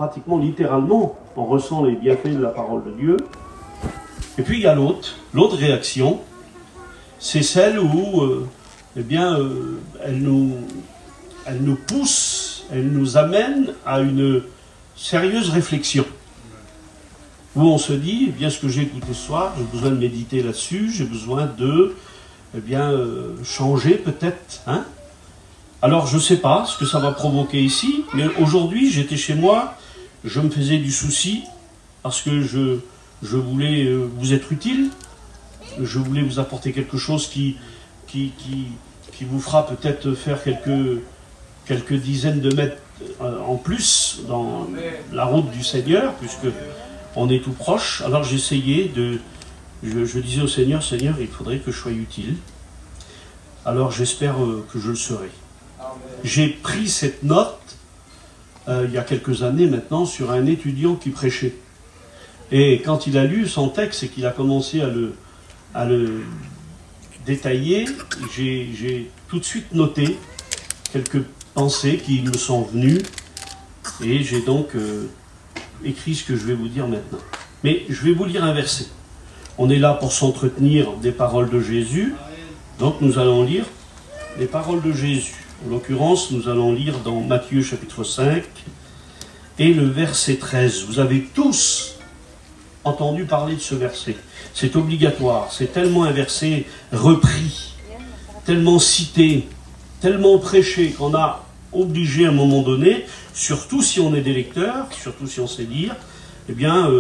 pratiquement littéralement, on ressent les bienfaits de la parole de Dieu. Et puis il y a l'autre réaction, c'est celle où eh bien, elle nous pousse, elle nous amène à une sérieuse réflexion. Où on se dit, eh bien, ce que j'ai écouté ce soir, j'ai besoin de méditer là-dessus, j'ai besoin de changer peut-être. Hein. Alors je ne sais pas ce que ça va provoquer ici, mais aujourd'hui j'étais chez moi, je me faisais du souci parce que je voulais vous être utile, je voulais vous apporter quelque chose qui vous fera peut-être faire quelques dizaines de mètres en plus dans la route du Seigneur, puisque on est tout proche. Alors j'essayais je disais au Seigneur, Seigneur, il faudrait que je sois utile. Alors j'espère que je le serai. J'ai pris cette note, il y a quelques années maintenant, sur un étudiant qui prêchait. Et quand il a lu son texte et qu'il a commencé à le détailler, j'ai tout de suite noté quelques pensées qui me sont venues. Et j'ai donc écrit ce que je vais vous dire maintenant. Mais je vais vous lire un verset. On est là pour s'entretenir des paroles de Jésus. Donc nous allons lire les paroles de Jésus. En l'occurrence, nous allons lire dans Matthieu chapitre 5 et le verset 13. Vous avez tous entendu parler de ce verset. C'est obligatoire. C'est tellement un verset repris, tellement cité, tellement prêché qu'on a obligé à un moment donné, surtout si on est des lecteurs, surtout si on sait lire, eh bien,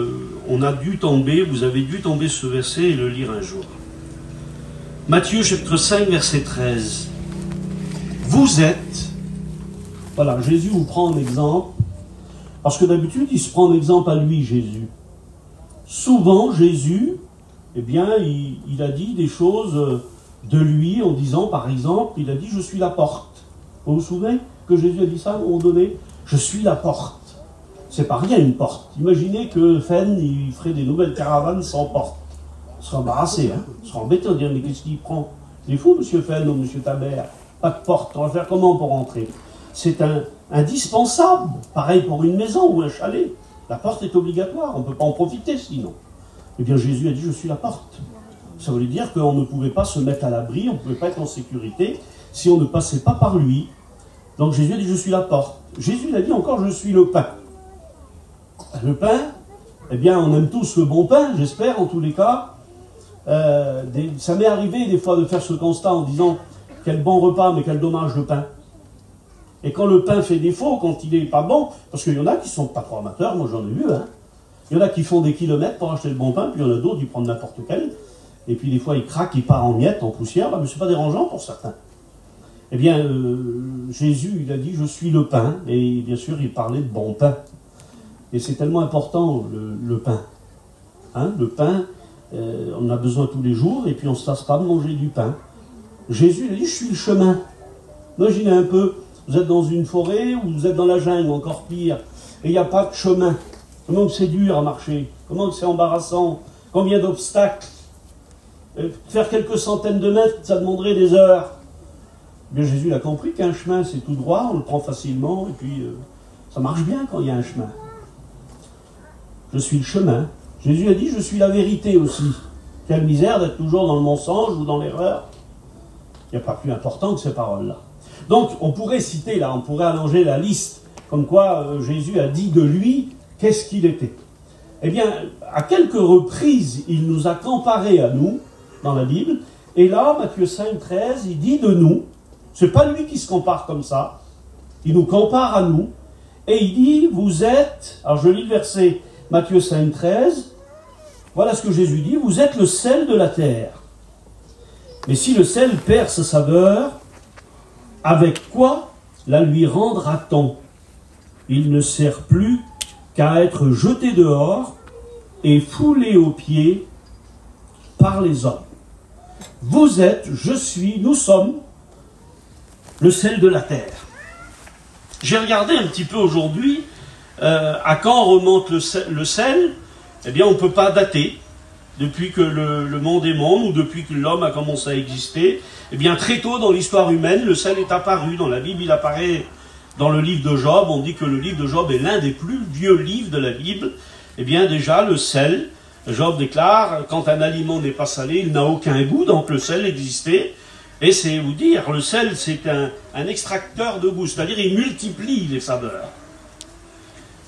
on a dû tomber, vous avez dû tomber ce verset et le lire un jour. Matthieu chapitre 5, verset 13. Vous êtes... Voilà, Jésus vous prend en exemple, parce que d'habitude, il se prend en exemple à lui, Jésus. Souvent, Jésus, eh bien, il a dit des choses de lui, en disant, par exemple, il a dit, je suis la porte. Vous vous souvenez que Jésus a dit ça à un moment donné? Je suis la porte. C'est pas rien une porte. Imaginez que Fenn, il ferait des nouvelles caravanes sans porte. On serait embarrassé, hein. On serait embêté de dire, mais qu'est-ce qu'il prend? Il est fou, monsieur Fenn ou monsieur Tabert. Pas de porte, on va faire comment pour rentrer? C'est indispensable. Pareil pour une maison ou un chalet. La porte est obligatoire, on ne peut pas en profiter sinon. Eh bien Jésus a dit, je suis la porte. Ça voulait dire qu'on ne pouvait pas se mettre à l'abri, on ne pouvait pas être en sécurité si on ne passait pas par lui. Donc Jésus a dit, je suis la porte. Jésus il a dit encore, je suis le pain. Le pain, eh bien on aime tous le bon pain, j'espère en tous les cas. Ça m'est arrivé des fois de faire ce constat en disant, quel bon repas, mais quel dommage le pain. Et quand le pain fait défaut, quand il n'est pas bon, parce qu'il y en a qui ne sont pas trop amateurs, moi j'en ai vu, hein. Il y en a qui font des kilomètres pour acheter le bon pain, puis il y en a d'autres qui prennent n'importe quel, et puis des fois il craque, il part en miettes, en poussière, mais ce n'est pas dérangeant pour certains. Eh bien, Jésus, il a dit, je suis le pain, et bien sûr il parlait de bon pain. Et c'est tellement important, le pain. Hein, le pain, on en a besoin tous les jours, et puis on ne se lasse pas de manger du pain. Jésus, il a dit, je suis le chemin. Imaginez un peu, vous êtes dans une forêt, ou vous êtes dans la jungle, encore pire, et il n'y a pas de chemin. Comment c'est dur à marcher, comment c'est embarrassant, combien d'obstacles. Faire quelques centaines de mètres, ça demanderait des heures. Bien, Jésus il a compris qu'un chemin, c'est tout droit, on le prend facilement, et puis ça marche bien quand il y a un chemin. Je suis le chemin. Jésus a dit, je suis la vérité aussi. Quelle misère d'être toujours dans le mensonge ou dans l'erreur. Il n'y a pas plus important que ces paroles-là. Donc, on pourrait citer là, on pourrait allonger la liste, comme quoi Jésus a dit de lui, qu'est-ce qu'il était. Eh bien, à quelques reprises, il nous a comparé à nous, dans la Bible, et là, Matthieu 5, 13, il dit de nous, c'est pas lui qui se compare comme ça, il nous compare à nous, et il dit, vous êtes, alors je lis le verset, Matthieu 5, 13, voilà ce que Jésus dit, vous êtes le sel de la terre. Mais si le sel perd sa saveur, avec quoi la lui rendra-t-on? Il ne sert plus qu'à être jeté dehors et foulé aux pieds par les hommes. Vous êtes, je suis, nous sommes le sel de la terre. J'ai regardé un petit peu aujourd'hui à quand remonte le sel. Eh bien, on ne peut pas dater. Depuis que le monde est monde, ou depuis que l'homme a commencé à exister, eh bien très tôt dans l'histoire humaine, le sel est apparu. Dans la Bible, il apparaît dans le livre de Job, on dit que le livre de Job est l'un des plus vieux livres de la Bible. Eh bien déjà, le sel, Job déclare, quand un aliment n'est pas salé, il n'a aucun goût, donc le sel existait. Et c'est vous dire, le sel c'est un extracteur de goût, c'est-à-dire il multiplie les saveurs.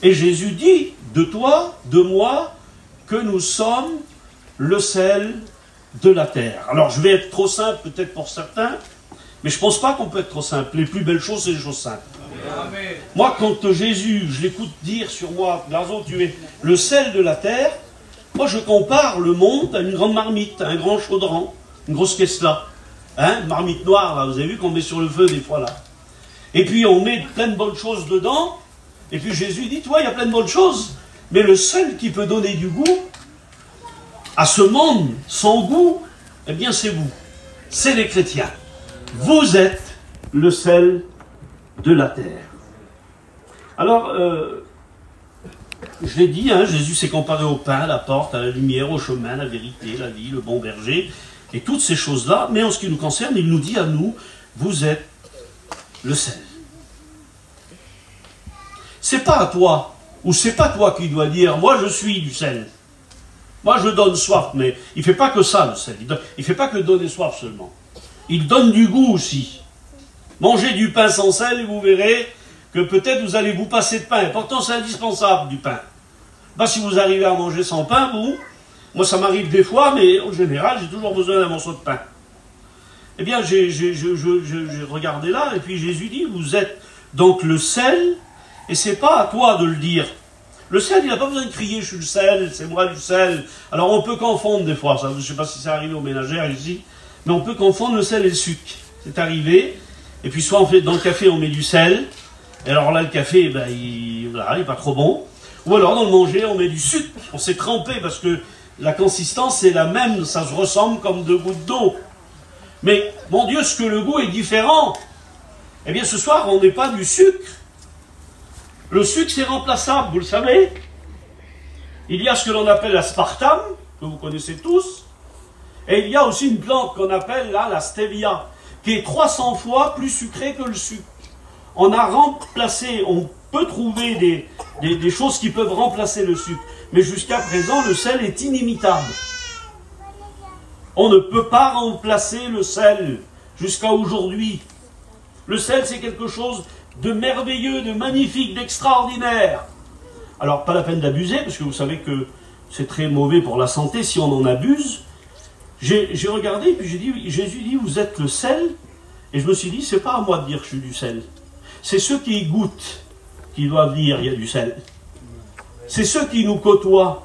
Et Jésus dit, de toi, de moi, que nous sommes le sel de la terre. Alors je vais être trop simple peut-être pour certains, mais je ne pense pas qu'on peut être trop simple. Les plus belles choses, c'est les choses simples. Amen. Moi, quand Jésus, je l'écoute dire sur moi, Lazo, tu es le sel de la terre, moi je compare le monde à une grande marmite, à un grand chaudron, une grosse caisse là. Hein, marmite noire, là, vous avez vu qu'on met sur le feu des fois là. Et puis on met plein de bonnes choses dedans, et puis Jésus dit, toi, il y a plein de bonnes choses, mais le seul qui peut donner du goût à ce monde sans goût, eh bien c'est vous, c'est les chrétiens. Vous êtes le sel de la terre. Alors, je l'ai dit, hein, Jésus s'est comparé au pain, à la porte, à la lumière, au chemin, la vérité, la vie, le bon berger, et toutes ces choses-là, mais en ce qui nous concerne, il nous dit à nous, vous êtes le sel. C'est pas à toi, ou c'est pas toi qui dois dire, moi je suis du sel. Moi je donne soif, mais il ne fait pas que ça le sel, il ne fait pas que donner soif seulement. Il donne du goût aussi. Mangez du pain sans sel et vous verrez que peut-être vous allez vous passer de pain. Pourtant c'est indispensable du pain. Bah, si vous arrivez à manger sans pain, vous, moi ça m'arrive des fois, mais en général j'ai toujours besoin d'un morceau de pain. Eh bien j'ai regardé là, et puis Jésus dit, vous êtes donc le sel, et c'est pas à toi de le dire. Le sel, il n'a pas besoin de crier, je suis le sel, c'est moi du sel. Alors on peut confondre des fois, ça, je ne sais pas si c'est arrivé aux ménagères ici, mais on peut confondre le sel et le sucre. C'est arrivé, et puis soit on fait, dans le café on met du sel, et alors là le café, ben, il n'est pas trop bon. Ou alors dans le manger on met du sucre, on s'est trempé parce que la consistance est la même, ça se ressemble comme deux gouttes d'eau. Mais mon Dieu, ce que le goût est différent, eh bien ce soir on n'est pas du sucre. Le sucre, c'est remplaçable, vous le savez. Il y a ce que l'on appelle l'aspartame, que vous connaissez tous, et il y a aussi une plante qu'on appelle là, la stevia, qui est 300 fois plus sucrée que le sucre. On a remplacé, on peut trouver des choses qui peuvent remplacer le sucre, mais jusqu'à présent, le sel est inimitable. On ne peut pas remplacer le sel jusqu'à aujourd'hui. Le sel, c'est quelque chose de merveilleux, de magnifique, d'extraordinaire. Alors, pas la peine d'abuser, parce que vous savez que c'est très mauvais pour la santé si on en abuse. J'ai regardé, puis j'ai dit, Jésus dit, vous êtes le sel, et je me suis dit, c'est pas à moi de dire que je suis du sel. C'est ceux qui y goûtent qui doivent dire, il y a du sel. C'est ceux qui nous côtoient.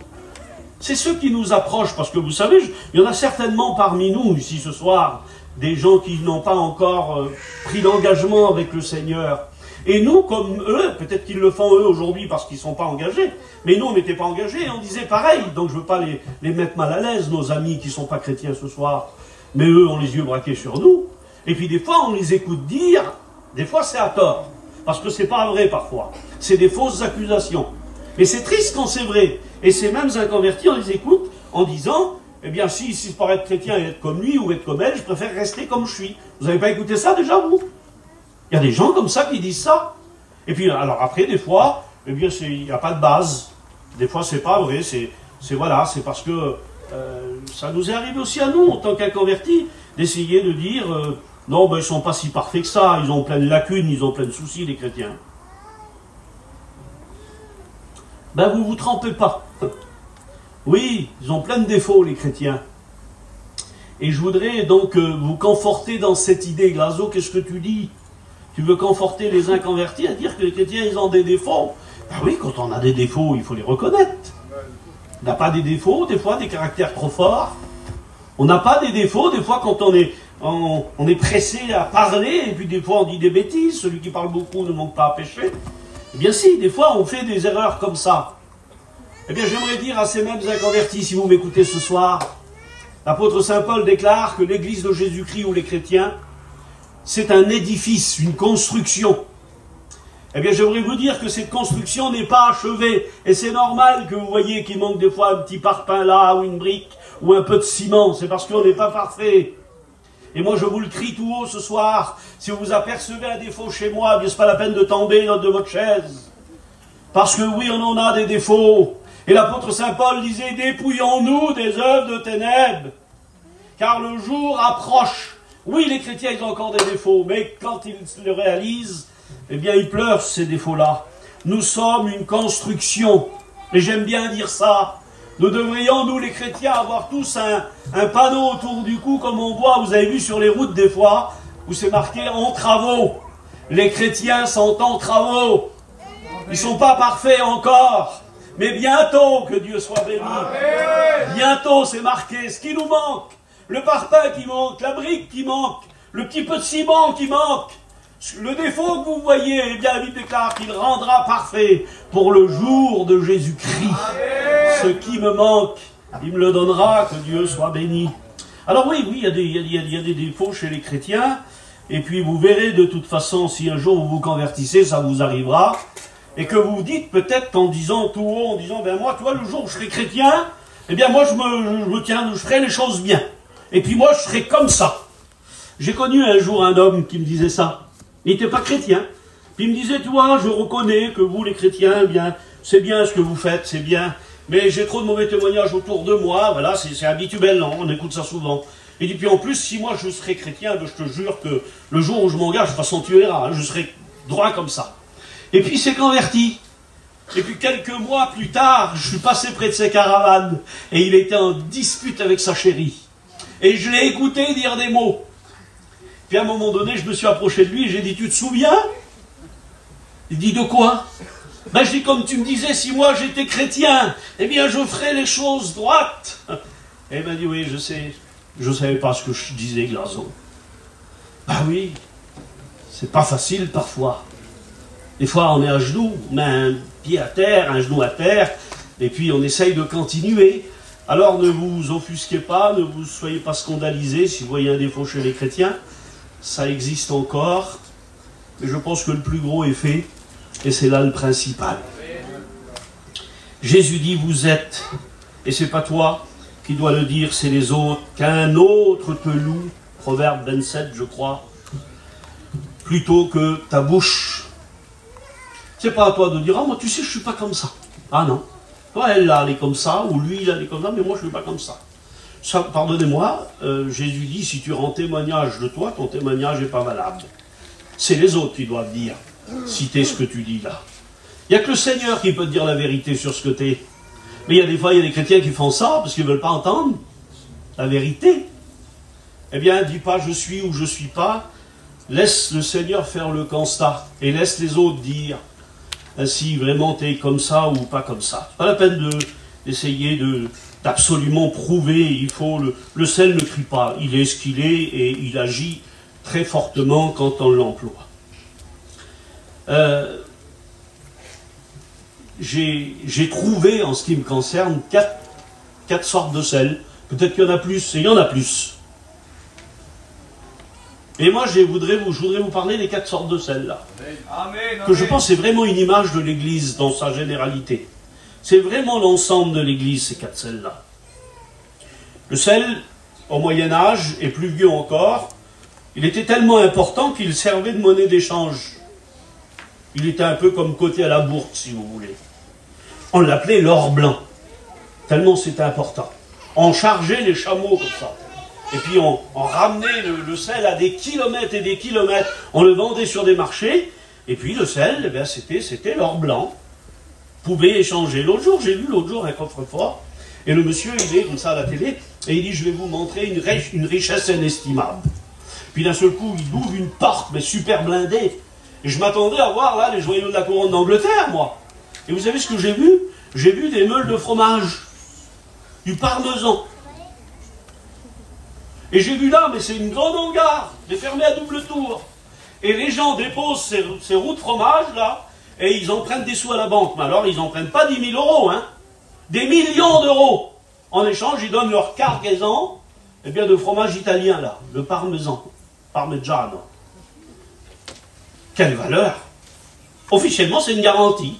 C'est ceux qui nous approchent, parce que vous savez, il y en a certainement parmi nous, ici ce soir, des gens qui n'ont pas encore pris l'engagement avec le Seigneur. Et nous, comme eux, peut-être qu'ils le font eux aujourd'hui parce qu'ils ne sont pas engagés, mais nous, on n'était pas engagés et on disait pareil. Donc je ne veux pas les mettre mal à l'aise, nos amis qui ne sont pas chrétiens ce soir, mais eux ont les yeux braqués sur nous. Et puis des fois, on les écoute dire, des fois c'est à tort, parce que c'est pas vrai parfois. C'est des fausses accusations. Mais c'est triste quand c'est vrai. Et ces mêmes inconvertis, on les écoute en disant, eh bien si c'est pour être chrétien et être comme lui ou être comme elle, je préfère rester comme je suis. Vous n'avez pas écouté ça déjà, vous? Il y a des gens comme ça qui disent ça. Et puis, alors après, des fois, eh bien, il n'y a pas de base. Des fois, c'est pas vrai. C'est voilà, c'est parce que ça nous est arrivé aussi à nous, en tant qu'inconvertis, d'essayer de dire non, ben, ils ne sont pas si parfaits que ça. Ils ont plein de lacunes, ils ont plein de soucis, les chrétiens. Ben, vous ne vous trompez pas. Oui, ils ont plein de défauts, les chrétiens. Et je voudrais donc vous conforter dans cette idée. Glazo, qu'est-ce que tu dis? Tu veux conforter les inconvertis à dire que les chrétiens, ils ont des défauts? Ben oui, quand on a des défauts, il faut les reconnaître. On n'a pas des défauts, des fois, des caractères trop forts. On n'a pas des défauts, des fois, quand on est pressé à parler, et puis des fois, on dit des bêtises. Celui qui parle beaucoup ne manque pas à pécher. Eh bien si, des fois, on fait des erreurs comme ça. Eh bien, j'aimerais dire à ces mêmes inconvertis, si vous m'écoutez ce soir, l'apôtre Saint Paul déclare que l'Église de Jésus-Christ ou les chrétiens, c'est un édifice, une construction. Eh bien, j'aimerais vous dire que cette construction n'est pas achevée. Et c'est normal que vous voyez qu'il manque des fois un petit parpaing là, ou une brique, ou un peu de ciment. C'est parce qu'on n'est pas parfait. Et moi, je vous le crie tout haut ce soir. Si vous apercevez un défaut chez moi, ce n'est pas la peine de tomber de votre chaise. Parce que oui, on en a des défauts. Et l'apôtre Saint Paul disait, dépouillons-nous des œuvres de ténèbres. Car le jour approche. Oui, les chrétiens, ils ont encore des défauts. Mais quand ils le réalisent, eh bien, ils pleurent ces défauts-là. Nous sommes une construction. Et j'aime bien dire ça. Nous devrions, nous les chrétiens, avoir tous un panneau autour du cou, comme on voit, vous avez vu sur les routes des fois, où c'est marqué « en travaux ». Les chrétiens sont en travaux. Ils ne sont pas parfaits encore. Mais bientôt, que Dieu soit béni. Bientôt, c'est marqué. Ce qui nous manque, le parpaing qui manque, la brique qui manque, le petit peu de ciment qui manque, le défaut que vous voyez, eh bien, la Bible déclare qu'il rendra parfait pour le jour de Jésus-Christ. Ce qui me manque, il me le donnera, que Dieu soit béni. Alors oui, il y a des défauts chez les chrétiens, et puis vous verrez de toute façon, si un jour vous vous convertissez, ça vous arrivera, et que vous dites peut-être en disant tout haut, en disant, ben moi, toi, le jour où je serai chrétien, eh bien moi, je ferai les choses bien. Et puis moi, je serai comme ça. J'ai connu un jour un homme qui me disait ça. Il n'était pas chrétien. Puis il me disait, tu vois, je reconnais que vous, les chrétiens, eh bien, c'est bien ce que vous faites, c'est bien. Mais j'ai trop de mauvais témoignages autour de moi. Voilà, c'est habituel, non, on écoute ça souvent. Et puis en plus, si moi je serais chrétien, je te jure que le jour où je m'engage, de toute façon tu verras, hein, je serai droit comme ça. Et puis il s'est converti. Et puis quelques mois plus tard, je suis passé près de ses caravanes. Et il était en dispute avec sa chérie. Et je l'ai écouté dire des mots. Puis à un moment donné, je me suis approché de lui et j'ai dit, tu te souviens? Il dit, de quoi? Ben je dis, comme tu me disais, si moi j'étais chrétien, eh bien je ferais les choses droites. Et il m'a dit, oui, je sais, je ne savais pas ce que je disais, Glazo. Ben oui, c'est pas facile parfois. Des fois on est à genoux, on met un pied à terre, un genou à terre, et puis on essaye de continuer. Alors ne vous offusquez pas, ne vous soyez pas scandalisés si vous voyez un défaut chez les chrétiens. Ça existe encore, mais je pense que le plus gros est fait, et c'est là le principal. Jésus dit, vous êtes, et c'est pas toi qui dois le dire, c'est les autres, qu'un autre te loue, Proverbe 27, je crois, plutôt que ta bouche. C'est pas à toi de dire, ah moi tu sais, je suis pas comme ça. Ah non, toi elle là, elle est comme ça, ou lui il est comme ça, mais moi je suis pas comme ça. Ça, pardonnez-moi, Jésus dit, si tu rends témoignage de toi, ton témoignage n'est pas valable. C'est les autres qui doivent dire, si t'es ce que tu dis là. Il n'y a que le Seigneur qui peut te dire la vérité sur ce que t'es. Mais il y a des fois, il y a des chrétiens qui font ça parce qu'ils ne veulent pas entendre la vérité. Eh bien, dis pas je suis ou je ne suis pas. Laisse le Seigneur faire le constat et laisse les autres dire si vraiment tu es comme ça ou pas comme ça. Pas la peine d'essayer d'absolument prouver. Il faut le sel ne crie pas. Il est ce qu'il est et il agit très fortement quand on l'emploie. J'ai trouvé, en ce qui me concerne, quatre sortes de sel. Peut-être qu'il y en a plus, et il y en a plus. Et moi, je voudrais vous parler des 4 sortes de sel, là. Amen. Que je pense c'est vraiment une image de l'Église dans sa généralité. C'est vraiment l'ensemble de l'Église, ces 4 sels-là. Le sel, au Moyen-Âge, et plus vieux encore, il était tellement important qu'il servait de monnaie d'échange. Il était un peu comme coté à la bourse, si vous voulez. On l'appelait l'or blanc, tellement c'était important. On chargeait les chameaux comme ça. Et puis on ramenait le sel à des kilomètres et des kilomètres. On le vendait sur des marchés. Et puis le sel, eh bien, c'était l'or blanc. Vous pouvez échanger. J'ai vu l'autre jour un coffre-fort. Et le monsieur, il est comme ça à la télé. Et il dit, je vais vous montrer une richesse inestimable. Puis d'un seul coup, il ouvre une porte, mais super blindée. Et je m'attendais à voir là les joyaux de la couronne d'Angleterre, moi. Et vous savez ce que j'ai vu? J'ai vu des meules de fromage. Du parmesan. Et j'ai vu là, mais c'est une grande hangar, mais fermée à double tour. Et les gens déposent ces roues de fromage, là, et ils en prennent des sous à la banque. Mais alors, ils n'en prennent pas 10 000 euros, hein. Des millions d'euros. En échange, ils donnent leur cargaison, eh bien, de fromage italien, là, le parmesan. Parmigiano. Quelle valeur! Officiellement, c'est une garantie.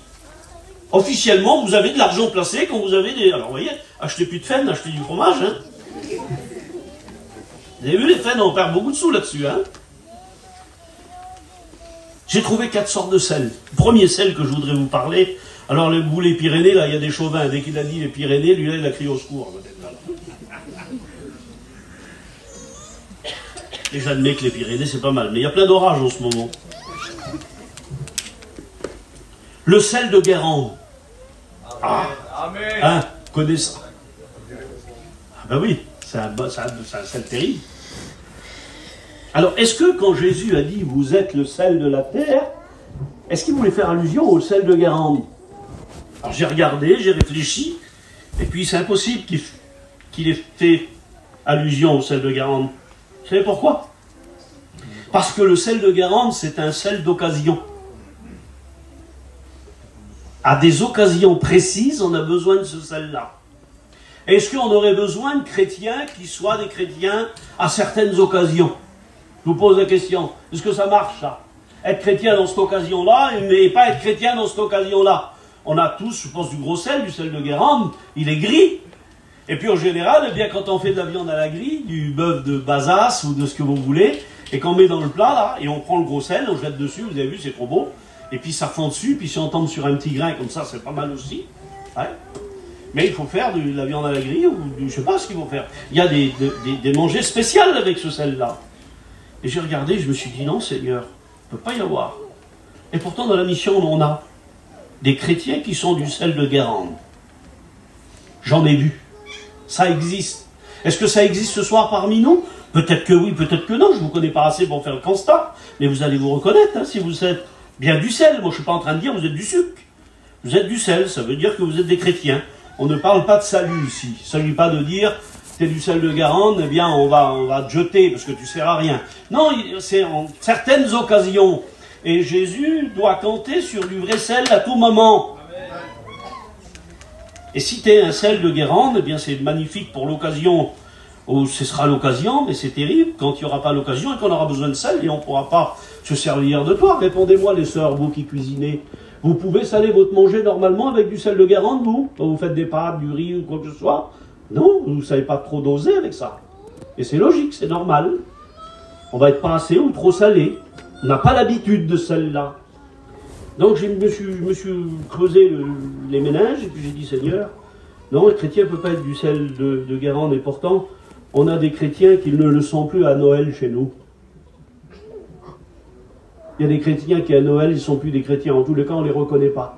Officiellement, vous avez de l'argent placé quand vous avez des... Alors, vous voyez, achetez plus de farine, achetez du fromage, hein. Vous avez vu les fènes, on perd beaucoup de sous là-dessus, hein? J'ai trouvé 4 sortes de sel. Le premier sel que je voudrais vous parler, alors vous les Pyrénées, là, il y a des chauvins. Dès qu'il a dit les Pyrénées, lui là, il a crié au secours. Et j'admets que les Pyrénées, c'est pas mal. Mais il y a plein d'orages en ce moment. Le sel de Guérande. Ah, hein, vous connaissez ça? Ah ben oui, c'est un sel terrible. Alors, est-ce que quand Jésus a dit « vous êtes le sel de la terre », est-ce qu'il voulait faire allusion au sel de Guérande? Alors j'ai regardé, j'ai réfléchi, et puis c'est impossible qu'il ait fait allusion au sel de Guérande. Vous savez pourquoi? Parce que le sel de Guérande, c'est un sel d'occasion. À des occasions précises, on a besoin de ce sel-là. Est-ce qu'on aurait besoin de chrétiens qui soient des chrétiens à certaines occasions? Je vous pose la question. Est-ce que ça marche, ça? Être chrétien dans cette occasion-là, mais pas être chrétien dans cette occasion-là. On a tous, je pense, du gros sel, du sel de Guérande, il est gris. Et puis en général, eh bien, quand on fait de la viande à la grille, du bœuf de Bazas ou de ce que vous voulez, et qu'on met dans le plat, là, et on prend le gros sel, on jette dessus, vous avez vu, c'est trop beau. Et puis ça fond dessus, puis si on tombe sur un petit grain comme ça, c'est pas mal aussi. Ouais. Mais il faut faire de la viande à la grille, ou je sais pas ce qu'il faut faire. Il y a des mangers spéciales avec ce sel-là. Et j'ai regardé, je me suis dit, non Seigneur, il ne peut pas y avoir. Et pourtant dans la mission, on a des chrétiens qui sont du sel de Guérande. J'en ai vu. Ça existe. Est-ce que ça existe ce soir parmi nous? Peut-être que oui, peut-être que non. Je ne vous connais pas assez pour faire le constat. Mais vous allez vous reconnaître, hein, si vous êtes bien du sel. Moi, je ne suis pas en train de dire vous êtes du sucre. Vous êtes du sel, ça veut dire que vous êtes des chrétiens. On ne parle pas de salut ici. Il ne s'agit pas de dire tu es du sel de Guérande, eh bien on va te jeter parce que tu ne sers à rien. Non, c'est en certaines occasions. Et Jésus doit compter sur du vrai sel à tout moment. Et si tu es un sel de Guérande, eh bien c'est magnifique pour l'occasion où ce sera l'occasion, mais c'est terrible quand il n'y aura pas l'occasion et qu'on aura besoin de sel et on ne pourra pas se servir de toi. Répondez-moi les sœurs, vous qui cuisinez. Vous pouvez saler votre manger normalement avec du sel de Guérande, vous? Quand vous faites des pâtes, du riz ou quoi que ce soit? Non, vous ne savez pas trop doser avec ça. Et c'est logique, c'est normal. On va être pas assez ou trop salé. On n'a pas l'habitude de celle-là. Donc je me suis creusé les méninges et puis j'ai dit Seigneur, non, le chrétien ne peut pas être du sel de Guérande et pourtant on a des chrétiens qui ne le sont plus à Noël chez nous. Il y a des chrétiens qui à Noël, ils ne sont plus des chrétiens. En tous les cas, on ne les reconnaît pas.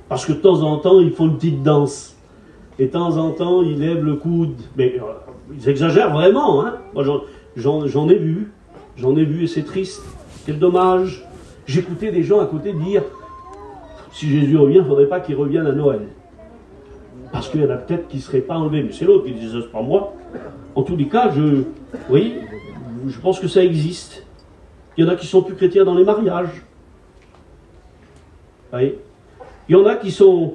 Parce que de temps en temps, ils font une petite danse. Et de temps en temps, ils lèvent le coude. Mais ils exagèrent vraiment. Hein. Moi, j'en ai vu. J'en ai vu et c'est triste. Quel dommage. J'écoutais des gens à côté dire si Jésus revient, il ne faudrait pas qu'il revienne à Noël. Parce qu'il y en a peut-être qui ne seraient pas enlevés. Mais c'est l'autre qui dit ça, c'est pas moi. En tous les cas, oui, je pense que ça existe. Il y en a qui sont plus chrétiens dans les mariages. Oui. Il y en a qui sont,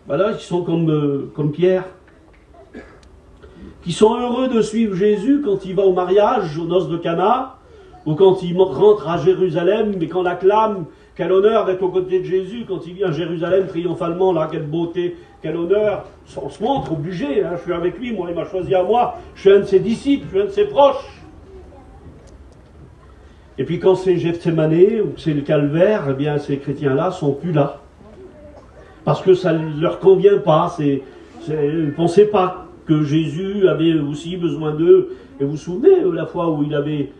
voilà, qui sont comme Pierre, qui sont heureux de suivre Jésus quand il va au mariage, aux noces de Cana, ou quand il rentre à Jérusalem, mais qu'on l'acclame, quel honneur d'être aux côtés de Jésus, quand il vient à Jérusalem triomphalement, là, quelle beauté, quel honneur, on se montre obligé, hein, je suis avec lui, moi, il m'a choisi à moi, je suis un de ses disciples, je suis un de ses proches. Et puis quand c'est Gethsémane ou que c'est le calvaire, eh bien ces chrétiens-là sont plus là. Parce que ça ne leur convient pas. Ils ne pensaient pas que Jésus avait aussi besoin d'eux. Et vous vous souvenez, la fois où il avait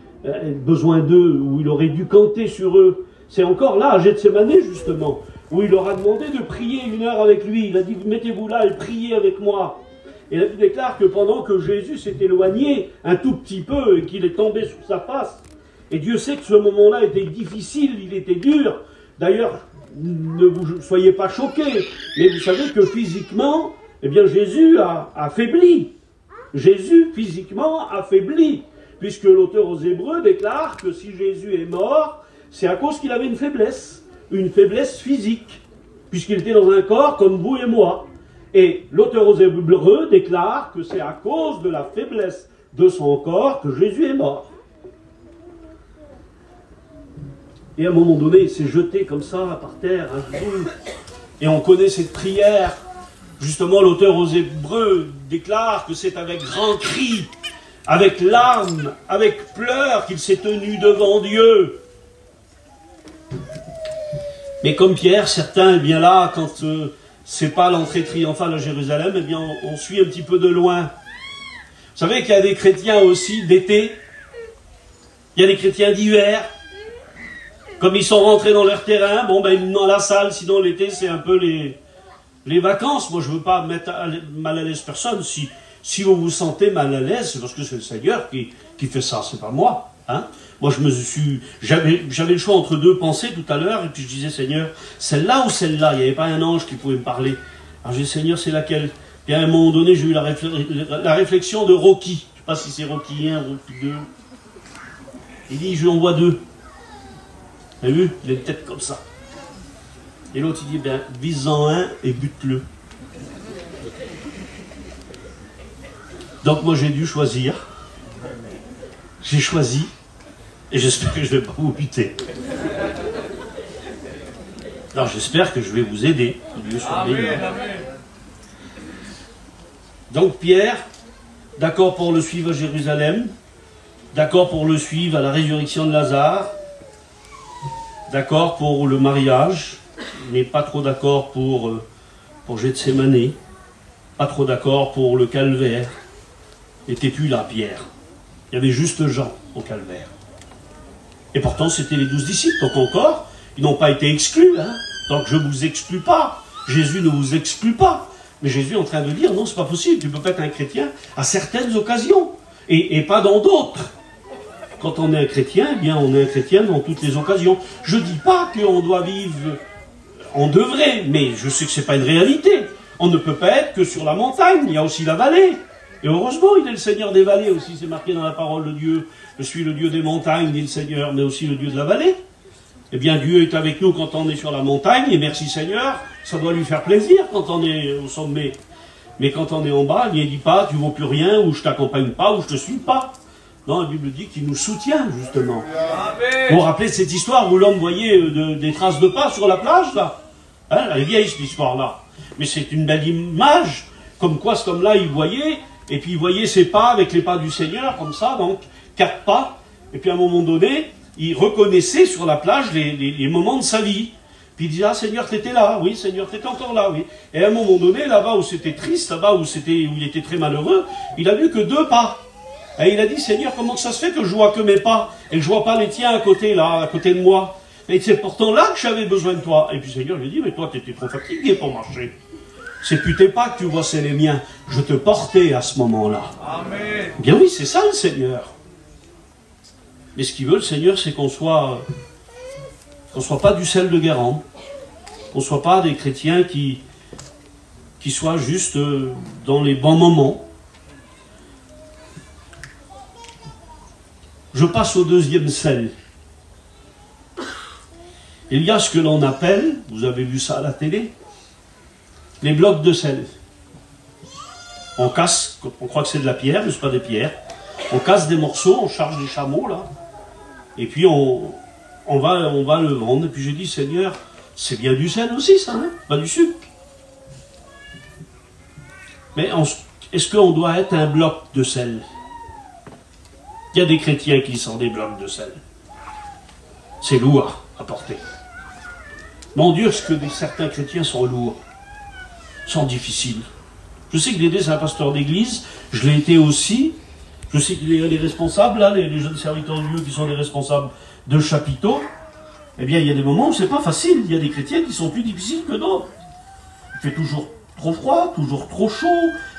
besoin d'eux, où il aurait dû compter sur eux. C'est encore là, à Gethsémane justement, où il leur a demandé de prier 1 heure avec lui. Il a dit, mettez-vous là et priez avec moi. Et il déclare que pendant que Jésus s'est éloigné un tout petit peu et qu'il est tombé sur sa face, et Dieu sait que ce moment-là était difficile, il était dur. D'ailleurs, ne vous soyez pas choqués, mais vous savez que physiquement, eh bien Jésus a affaibli. Jésus, physiquement, affaibli. Puisque l'auteur aux Hébreux déclare que si Jésus est mort, c'est à cause qu'il avait une faiblesse physique. Puisqu'il était dans un corps comme vous et moi. Et l'auteur aux Hébreux déclare que c'est à cause de la faiblesse de son corps que Jésus est mort. Et à un moment donné, il s'est jeté comme ça, par terre, un genou. Et on connaît cette prière. Justement, l'auteur aux Hébreux déclare que c'est avec grand cri avec larmes, avec pleurs, qu'il s'est tenu devant Dieu. Mais comme Pierre, certains, eh bien là, quand c'est pas l'entrée triomphale à Jérusalem, eh bien on suit un petit peu de loin. Vous savez qu'il y a des chrétiens aussi d'été, il y a des chrétiens d'hiver. Comme ils sont rentrés dans leur terrain, bon ben ils sont dans la salle, sinon l'été c'est un peu les vacances. Moi je veux pas mettre mal à l'aise personne. Si vous vous sentez mal à l'aise, c'est parce que c'est le Seigneur qui fait ça, c'est pas moi. Hein? Moi j'avais le choix entre deux pensées tout à l'heure, et puis je disais Seigneur, celle-là ou celle-là, il n'y avait pas un ange qui pouvait me parler. Alors j'ai dit Seigneur, c'est laquelle? Et à un moment donné, j'ai eu la réflexion de Rocky. Je ne sais pas si c'est Rocky 1, Rocky 2. Il dit, je lui envoie 2. Vous avez vu? Il a une tête comme ça. Et l'autre, il dit, ben, vise-en un et bute-le. Donc moi, j'ai dû choisir. J'ai choisi. Et j'espère que je ne vais pas vous buter. Alors j'espère que je vais vous aider. Donc Pierre, d'accord pour le suivre à Jérusalem, d'accord pour le suivre à la résurrection de Lazare, d'accord pour le mariage, mais pas trop d'accord pour Gethsémane, pas trop d'accord pour le calvaire. N'étais-tu là, Pierre? Il y avait juste Jean au calvaire. Et pourtant, c'était les 12 disciples. Donc encore, ils n'ont pas été exclus. Hein. Donc je ne vous exclus pas. Jésus ne vous exclut pas. Mais Jésus est en train de dire, non, c'est pas possible. Tu peux pas être un chrétien à certaines occasions. Et pas dans d'autres. Quand on est un chrétien, eh bien, on est un chrétien dans toutes les occasions. Je ne dis pas qu'on doit vivre en devrait, mais je sais que ce n'est pas une réalité. On ne peut pas être que sur la montagne. Il y a aussi la vallée. Et heureusement, il est le Seigneur des vallées aussi, c'est marqué dans la parole de Dieu. Je suis le Dieu des montagnes, dit le Seigneur, mais aussi le Dieu de la vallée. Eh bien, Dieu est avec nous quand on est sur la montagne, et merci Seigneur, ça doit lui faire plaisir quand on est au sommet. Mais quand on est en bas, il ne dit pas, tu ne vaux plus rien, ou je t'accompagne pas, ou je te suis pas. Non, la Bible dit qu'il nous soutient, justement. Vous vous rappelez de cette histoire où l'homme voyait des traces de pas sur la plage, là? Hein, elle est vieille, cette histoire-là. Mais c'est une belle image, comme quoi cet homme-là, il voyait... Et puis il voyait ses pas avec les pas du Seigneur, comme ça, donc 4 pas. Et puis à un moment donné, il reconnaissait sur la plage les moments de sa vie. Puis il disait, ah Seigneur, t'étais là, oui Seigneur, t'étais encore là, oui. Et à un moment donné, là-bas où c'était triste, là-bas où il était très malheureux, il a vu que 2 pas. Et il a dit, Seigneur, comment ça se fait que je vois que mes pas, et que je vois pas les tiens à côté, là, à côté de moi? Et c'est pourtant là que j'avais besoin de toi. Et puis Seigneur lui dit, mais toi, t'étais trop fatigué pour marcher. C'est plus tes pas que tu vois, c'est les miens. Je te portais à ce moment-là. Amen. Bien oui, c'est ça le Seigneur. Mais ce qu'il veut, le Seigneur, c'est qu'on soit pas du sel de Guérande, qu'on ne soit pas des chrétiens qui soient juste dans les bons moments. Je passe au 2e sel. Il y a ce que l'on appelle, vous avez vu ça à la télé, les blocs de sel. On casse, on croit que c'est de la pierre, mais ce n'est pas des pierres. On casse des morceaux, on charge des chameaux, là. Et puis on va le vendre. Et puis j'ai dit, Seigneur, c'est bien du sel aussi, ça, hein, pas du sucre. Mais est-ce qu'on doit être un bloc de sel? Il y a des chrétiens qui sont des blocs de sel. C'est lourd à porter. Mon Dieu, est-ce que certains chrétiens sont lourds, sont difficiles. Je sais que Dédé, c'est un pasteur d'église, je l'ai été aussi. Je sais que les responsables, là, les jeunes serviteurs de Dieu qui sont les responsables de chapiteaux, eh bien, il y a des moments où c'est pas facile. Il y a des chrétiens qui sont plus difficiles que d'autres. Il fait toujours trop froid, toujours trop chaud,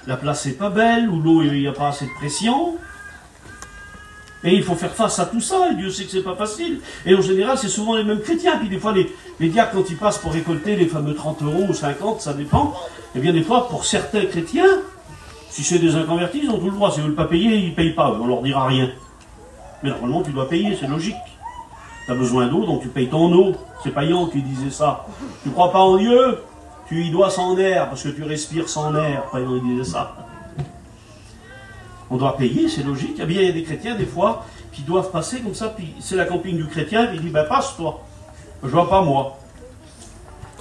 la place n'est pas belle, ou l'eau, il n'y a pas assez de pression. Et il faut faire face à tout ça, et Dieu sait que c'est pas facile. Et en général, c'est souvent les mêmes chrétiens. Puis des fois, les diacres, quand ils passent pour récolter les fameux 30 € ou 50, ça dépend. Eh bien, des fois, pour certains chrétiens, si c'est des inconvertis, ils ont tout le droit. Si ils ne veulent pas payer, ils ne payent pas. On leur dira rien. Mais normalement, tu dois payer, c'est logique. Tu as besoin d'eau, donc tu payes ton eau. C'est Payan qui disait ça. Tu ne crois pas en Dieu, tu y dois sans air, parce que tu respires sans air. Payan, il disait ça. On doit payer, c'est logique. Eh bien, il y a des chrétiens, des fois, qui doivent passer comme ça, puis c'est la camping du chrétien, puis il dit, ben passe toi. Je vois pas moi.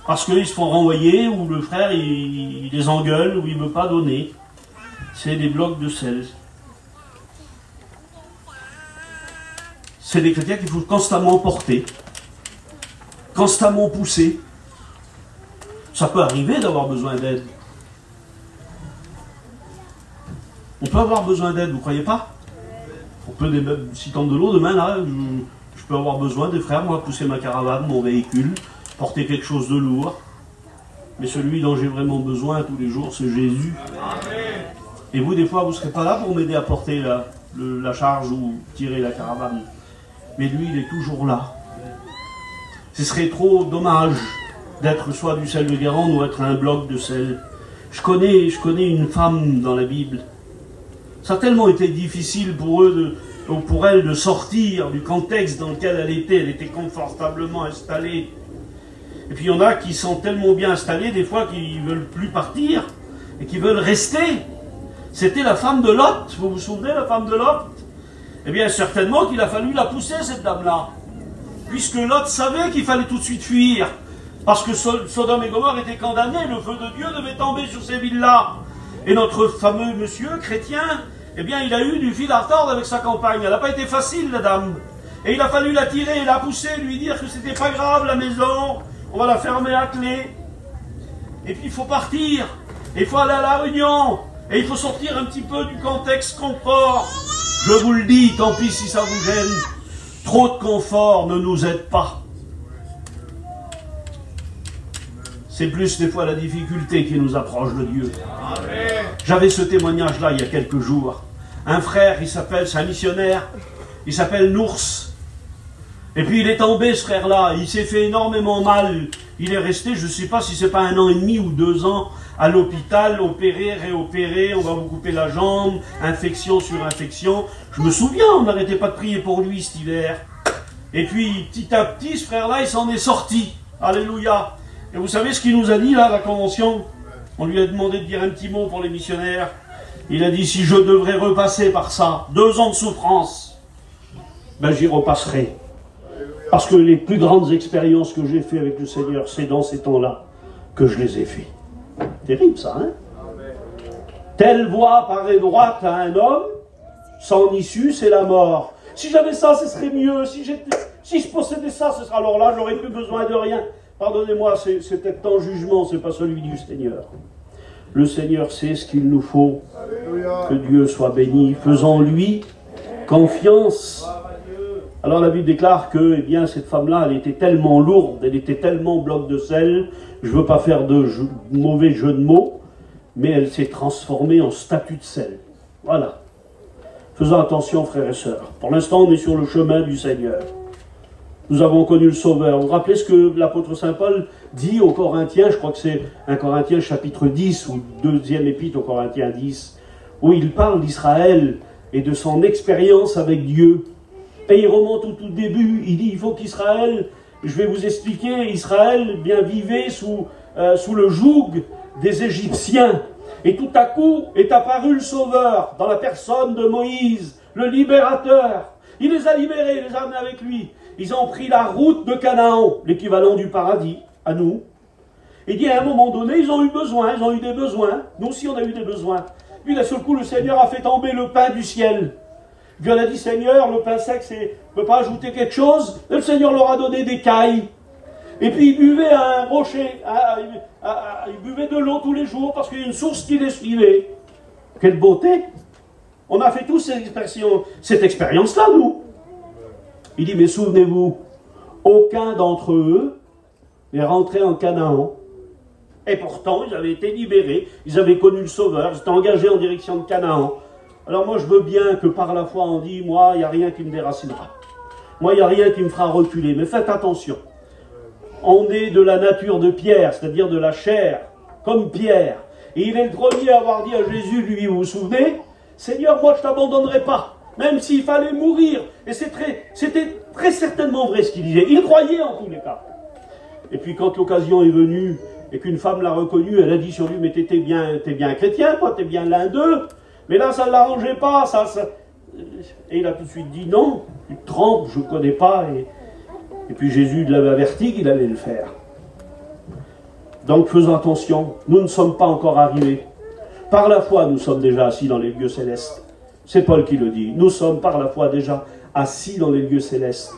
Parce qu'ils se font renvoyer, ou le frère, il les engueule, ou il ne veut pas donner. C'est des blocs de sel. c'est des chrétiens qu'il faut constamment porter, constamment pousser. Ça peut arriver d'avoir besoin d'aide. On peut avoir besoin d'aide, vous ne croyez pas? On peut, si tente de l'eau, demain, là, je peux avoir besoin des frères, moi, pousser ma caravane, mon véhicule, porter quelque chose de lourd. Mais celui dont j'ai vraiment besoin tous les jours, c'est Jésus. Amen. Et vous, des fois, vous ne serez pas là pour m'aider à porter la charge ou tirer la caravane. Mais lui, il est toujours là. Ce serait trop dommage d'être soit du sel de Guérande ou être un bloc de sel. Je connais une femme dans la Bible. Ça a tellement été difficile pour elle de sortir du contexte dans lequel elle était confortablement installée. Et puis il y en a qui sont tellement bien installés, des fois, qu'ils ne veulent plus partir et qui veulent rester. C'était la femme de Lot, vous vous souvenez, la femme de Lot? Eh bien, certainement qu'il a fallu la pousser, cette dame-là. Puisque Lot savait qu'il fallait tout de suite fuir. Parce que Sodome et Gomorrhe étaient condamnés, le feu de Dieu devait tomber sur ces villes-là. Et notre fameux monsieur chrétien, eh bien, il a eu du fil à retordre avec sa compagne. Elle n'a pas été facile, la dame. Et il a fallu la tirer, la pousser, lui dire que c'était pas grave, la maison, on va la fermer à clé. Et puis, il faut partir. Et il faut aller à la réunion. Et il faut sortir un petit peu du contexte confort. Je vous le dis, tant pis si ça vous gêne. Trop de confort ne nous aide pas. C'est plus des fois la difficulté qui nous approche de Dieu. J'avais ce témoignage-là il y a quelques jours. Un frère, c'est un missionnaire, il s'appelle Nours. Et puis il est tombé, ce frère-là, il s'est fait énormément mal. Il est resté, je ne sais pas si c'est pas 1 an et demi ou 2 ans, à l'hôpital, opéré, réopéré, on va vous couper la jambe, infection sur infection. Je me souviens, on n'arrêtait pas de prier pour lui cet hiver. Et puis, petit à petit, ce frère-là, il s'en est sorti. Alléluia. Et vous savez ce qu'il nous a dit, là, la convention? On lui a demandé de dire un petit mot pour les missionnaires. Il a dit, si je devrais repasser par ça, 2 ans de souffrance, ben j'y repasserai. Parce que les plus grandes expériences que j'ai faites avec le Seigneur, c'est dans ces temps-là que je les ai fait. Terrible ça, hein? Telle voie paraît droite à un homme, sans issue, c'est la mort. Si j'avais ça, ce serait mieux. Si je possédais ça, ce serait... Alors là, j'aurais plus besoin de rien. Pardonnez-moi, c'est peut-être ton jugement, c'est pas celui du Seigneur. Le Seigneur sait ce qu'il nous faut. Alléluia. Que Dieu soit béni. Faisons-lui confiance. Alors la Bible déclare que, eh bien, cette femme-là, elle était tellement lourde, elle était tellement bloc de sel, je ne veux pas faire de mauvais jeu de mots, mais elle s'est transformée en statue de sel. Voilà. Faisons attention, frères et sœurs. Pour l'instant, on est sur le chemin du Seigneur. Nous avons connu le Sauveur. Vous vous rappelez ce que l'apôtre Saint Paul dit aux Corinthiens, je crois que c'est 1 Corinthiens chapitre 10, ou 2e épître aux Corinthiens 10, où il parle d'Israël et de son expérience avec Dieu. Et il remonte au tout début, il dit, il faut qu'Israël, je vais vous expliquer, Israël bien vivait sous le joug des Égyptiens. Et tout à coup est apparu le Sauveur, dans la personne de Moïse, le libérateur. Il les a libérés, il les a amenés avec lui. Ils ont pris la route de Canaan, l'équivalent du paradis, à nous. Il dit à un moment donné, ils ont eu besoin, ils ont eu des besoins. Nous aussi on a eu des besoins. Puis d'un seul coup, le Seigneur a fait tomber le pain du ciel. Puis on a dit, Seigneur, le pain sec, on ne peut pas ajouter quelque chose. Et le Seigneur leur a donné des cailles. Et puis ils buvaient à un rocher, ils buvaient de l'eau tous les jours parce qu'il y a une source qui les suivait. Quelle beauté! On a fait tous cette expérience-là, nous. Il dit, mais souvenez-vous, aucun d'entre eux n'est rentré en Canaan. Et pourtant, ils avaient été libérés, ils avaient connu le Sauveur, ils étaient engagés en direction de Canaan. Alors moi, je veux bien que par la foi, on dit, moi, il n'y a rien qui me déracinera. Moi, il n'y a rien qui me fera reculer. Mais faites attention. On est de la nature de Pierre, c'est-à-dire de la chair, comme Pierre. Et il est le premier à avoir dit à Jésus, lui, vous vous souvenez, Seigneur, moi, je ne t'abandonnerai pas, même s'il fallait mourir. Et c'était très certainement vrai ce qu'il disait. Il croyait en tous les cas. Et puis quand l'occasion est venue, et qu'une femme l'a reconnu, elle a dit sur lui, mais t'es bien chrétien, toi, t'es bien l'un d'eux. Mais là, ça ne l'arrangeait pas. Et il a tout de suite dit, non, tu te trompes, je ne connais pas. Et puis Jésus l'avait averti qu'il allait le faire. Donc faisons attention, nous ne sommes pas encore arrivés. Par la foi, nous sommes déjà assis dans les lieux célestes. C'est Paul qui le dit. Nous sommes par la foi déjà assis dans les lieux célestes.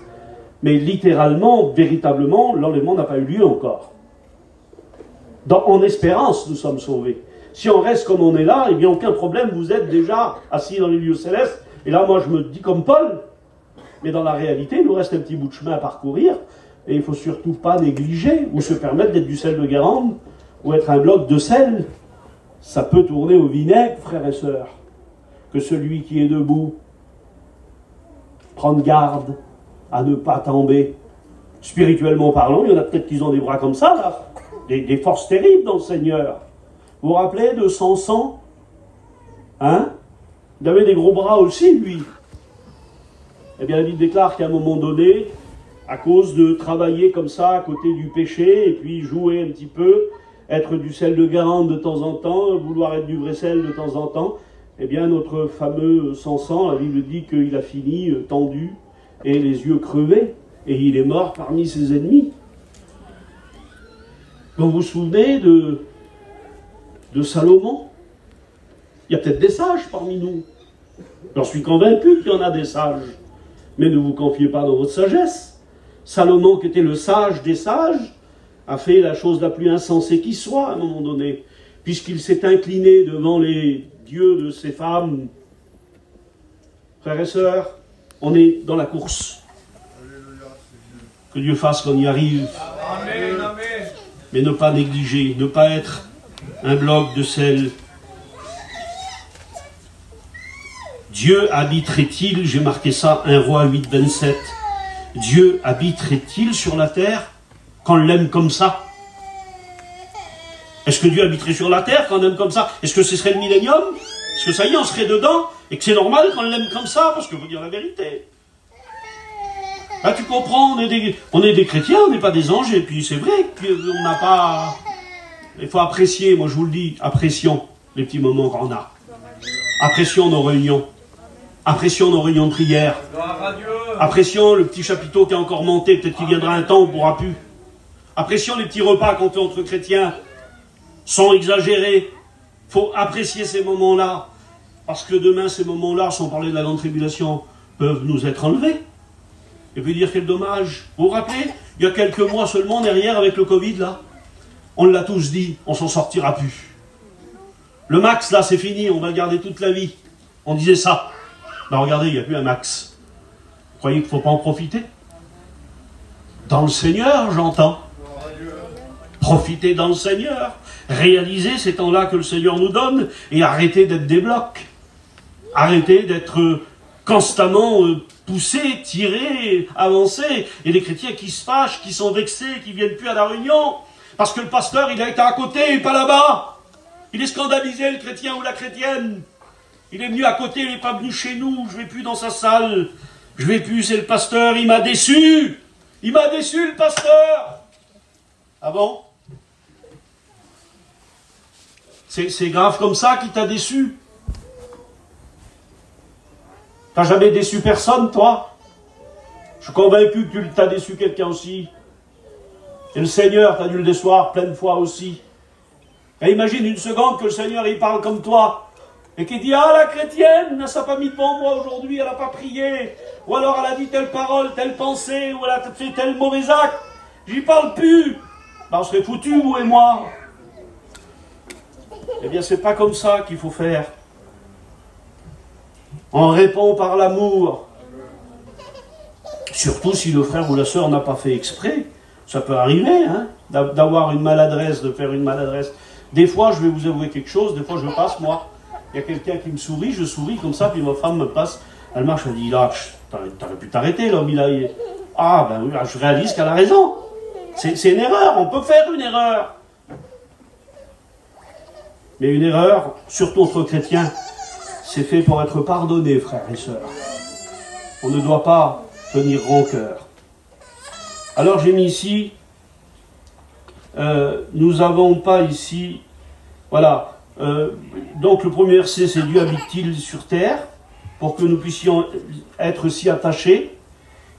Mais littéralement, véritablement, l'enlèvement n'a pas eu lieu encore. En espérance, nous sommes sauvés. Si on reste comme on est là, eh bien aucun problème, vous êtes déjà assis dans les lieux célestes. Et là, moi, je me dis comme Paul. Mais dans la réalité, il nous reste un petit bout de chemin à parcourir. Et il ne faut surtout pas négliger ou se permettre d'être du sel de Guérande ou être un bloc de sel. Ça peut tourner au vinaigre, frères et sœurs. Que celui qui est debout prenne garde à ne pas tomber. Spirituellement parlant, il y en a peut-être qui ont des bras comme ça, là. Des forces terribles dans le Seigneur. Vous vous rappelez de Samson? Hein? Il avait des gros bras aussi, lui. Eh bien, la Bible déclare qu'à un moment donné, à cause de travailler comme ça à côté du péché, et puis jouer un petit peu, être du sel de Guérande de temps en temps, vouloir être du vrai sel de temps en temps, eh bien, notre fameux Samson, la Bible dit qu'il a fini tendu et les yeux crevés, et il est mort parmi ses ennemis. Vous vous souvenez de Salomon? Il y a peut-être des sages parmi nous. J'en suis convaincu qu'il y en a des sages. Mais ne vous confiez pas dans votre sagesse. Salomon, qui était le sage des sages, a fait la chose la plus insensée qui soit à un moment donné, puisqu'il s'est incliné devant les dieux de ses femmes. Frères et sœurs, on est dans la course. Que Dieu fasse qu'on y arrive. Amen, amen. Mais ne pas négliger, ne pas être un bloc de sel. Dieu habiterait-il, j'ai marqué ça, 1 Roi 8, 27. Dieu habiterait-il sur la terre quand on l'aime comme ça? Est-ce que Dieu habiterait sur la terre quand on l'aime comme ça? Est-ce que ce serait le millénium? Est-ce que ça y est, on serait dedans et que c'est normal qu'on l'aime comme ça? Parce que faut dire la vérité. Là, tu comprends, on est des chrétiens, on n'est pas des anges, et puis c'est vrai qu'on n'a pas... Il faut apprécier, moi je vous le dis, apprécions les petits moments qu'on a. Apprécions nos réunions. Apprécions nos réunions de prière. Apprécions le petit chapiteau qui est encore monté, peut-être qu'il viendra un temps où on ne pourra plus. Apprécions les petits repas qu'on fait entre chrétiens, sans exagérer. Il faut apprécier ces moments-là, parce que demain, ces moments-là, sans parler de la grande tribulation, peuvent nous être enlevés. Et puis dire quel dommage. Vous vous rappelez, il y a quelques mois seulement derrière avec le Covid, là, on l'a tous dit, on s'en sortira plus. Le max, là, c'est fini, on va le garder toute la vie. On disait ça. Ben regardez, il n'y a plus un max. Vous croyez qu'il ne faut pas en profiter? Dans le Seigneur, j'entends. Profitez dans le Seigneur. Réalisez ces temps-là que le Seigneur nous donne et arrêtez d'être des blocs. Arrêtez d'être constamment poussés, tirés, avancés. Et les chrétiens qui se fâchent, qui sont vexés, qui ne viennent plus à la réunion. Parce que le pasteur, il a été à côté et pas là-bas. Il est scandalisé, le chrétien ou la chrétienne. Il est venu à côté, il n'est pas venu chez nous. Je ne vais plus dans sa salle. Je ne vais plus, c'est le pasteur, il m'a déçu. Il m'a déçu, le pasteur. Ah bon? C'est grave comme ça qui t'a déçu? T'as jamais déçu personne, toi? Je suis convaincu que tu t'as déçu quelqu'un aussi. Et le Seigneur t'a dû le décevoir plein de fois aussi. Et imagine une seconde que le Seigneur, il parle comme toi. Et qu'il dit, ah, la chrétienne, elle s'est pas mis devant moi aujourd'hui, elle n'a pas prié. Ou alors elle a dit telle parole, telle pensée, ou elle a fait tel mauvais acte. J'y parle plus. Ben, on serait foutus, vous et moi. Eh bien, c'est pas comme ça qu'il faut faire. On répond par l'amour. Surtout si le frère ou la sœur n'a pas fait exprès. Ça peut arriver, hein, d'avoir une maladresse, de faire une maladresse. Des fois, je vais vous avouer quelque chose, des fois je passe, moi. Il y a quelqu'un qui me sourit, je souris comme ça, puis ma femme me passe, elle marche, elle dit, là, t'aurais pu t'arrêter, l'homme, il a... Ah, ben oui, je réalise qu'elle a raison. C'est une erreur, on peut faire une erreur. Mais une erreur, surtout entre chrétiens, c'est fait pour être pardonné, frères et sœurs. On ne doit pas tenir rancœur. Alors j'ai mis ici, nous n'avons pas ici, voilà, donc le premier verset c'est Dieu habite-t-il sur terre, pour que nous puissions être si attachés.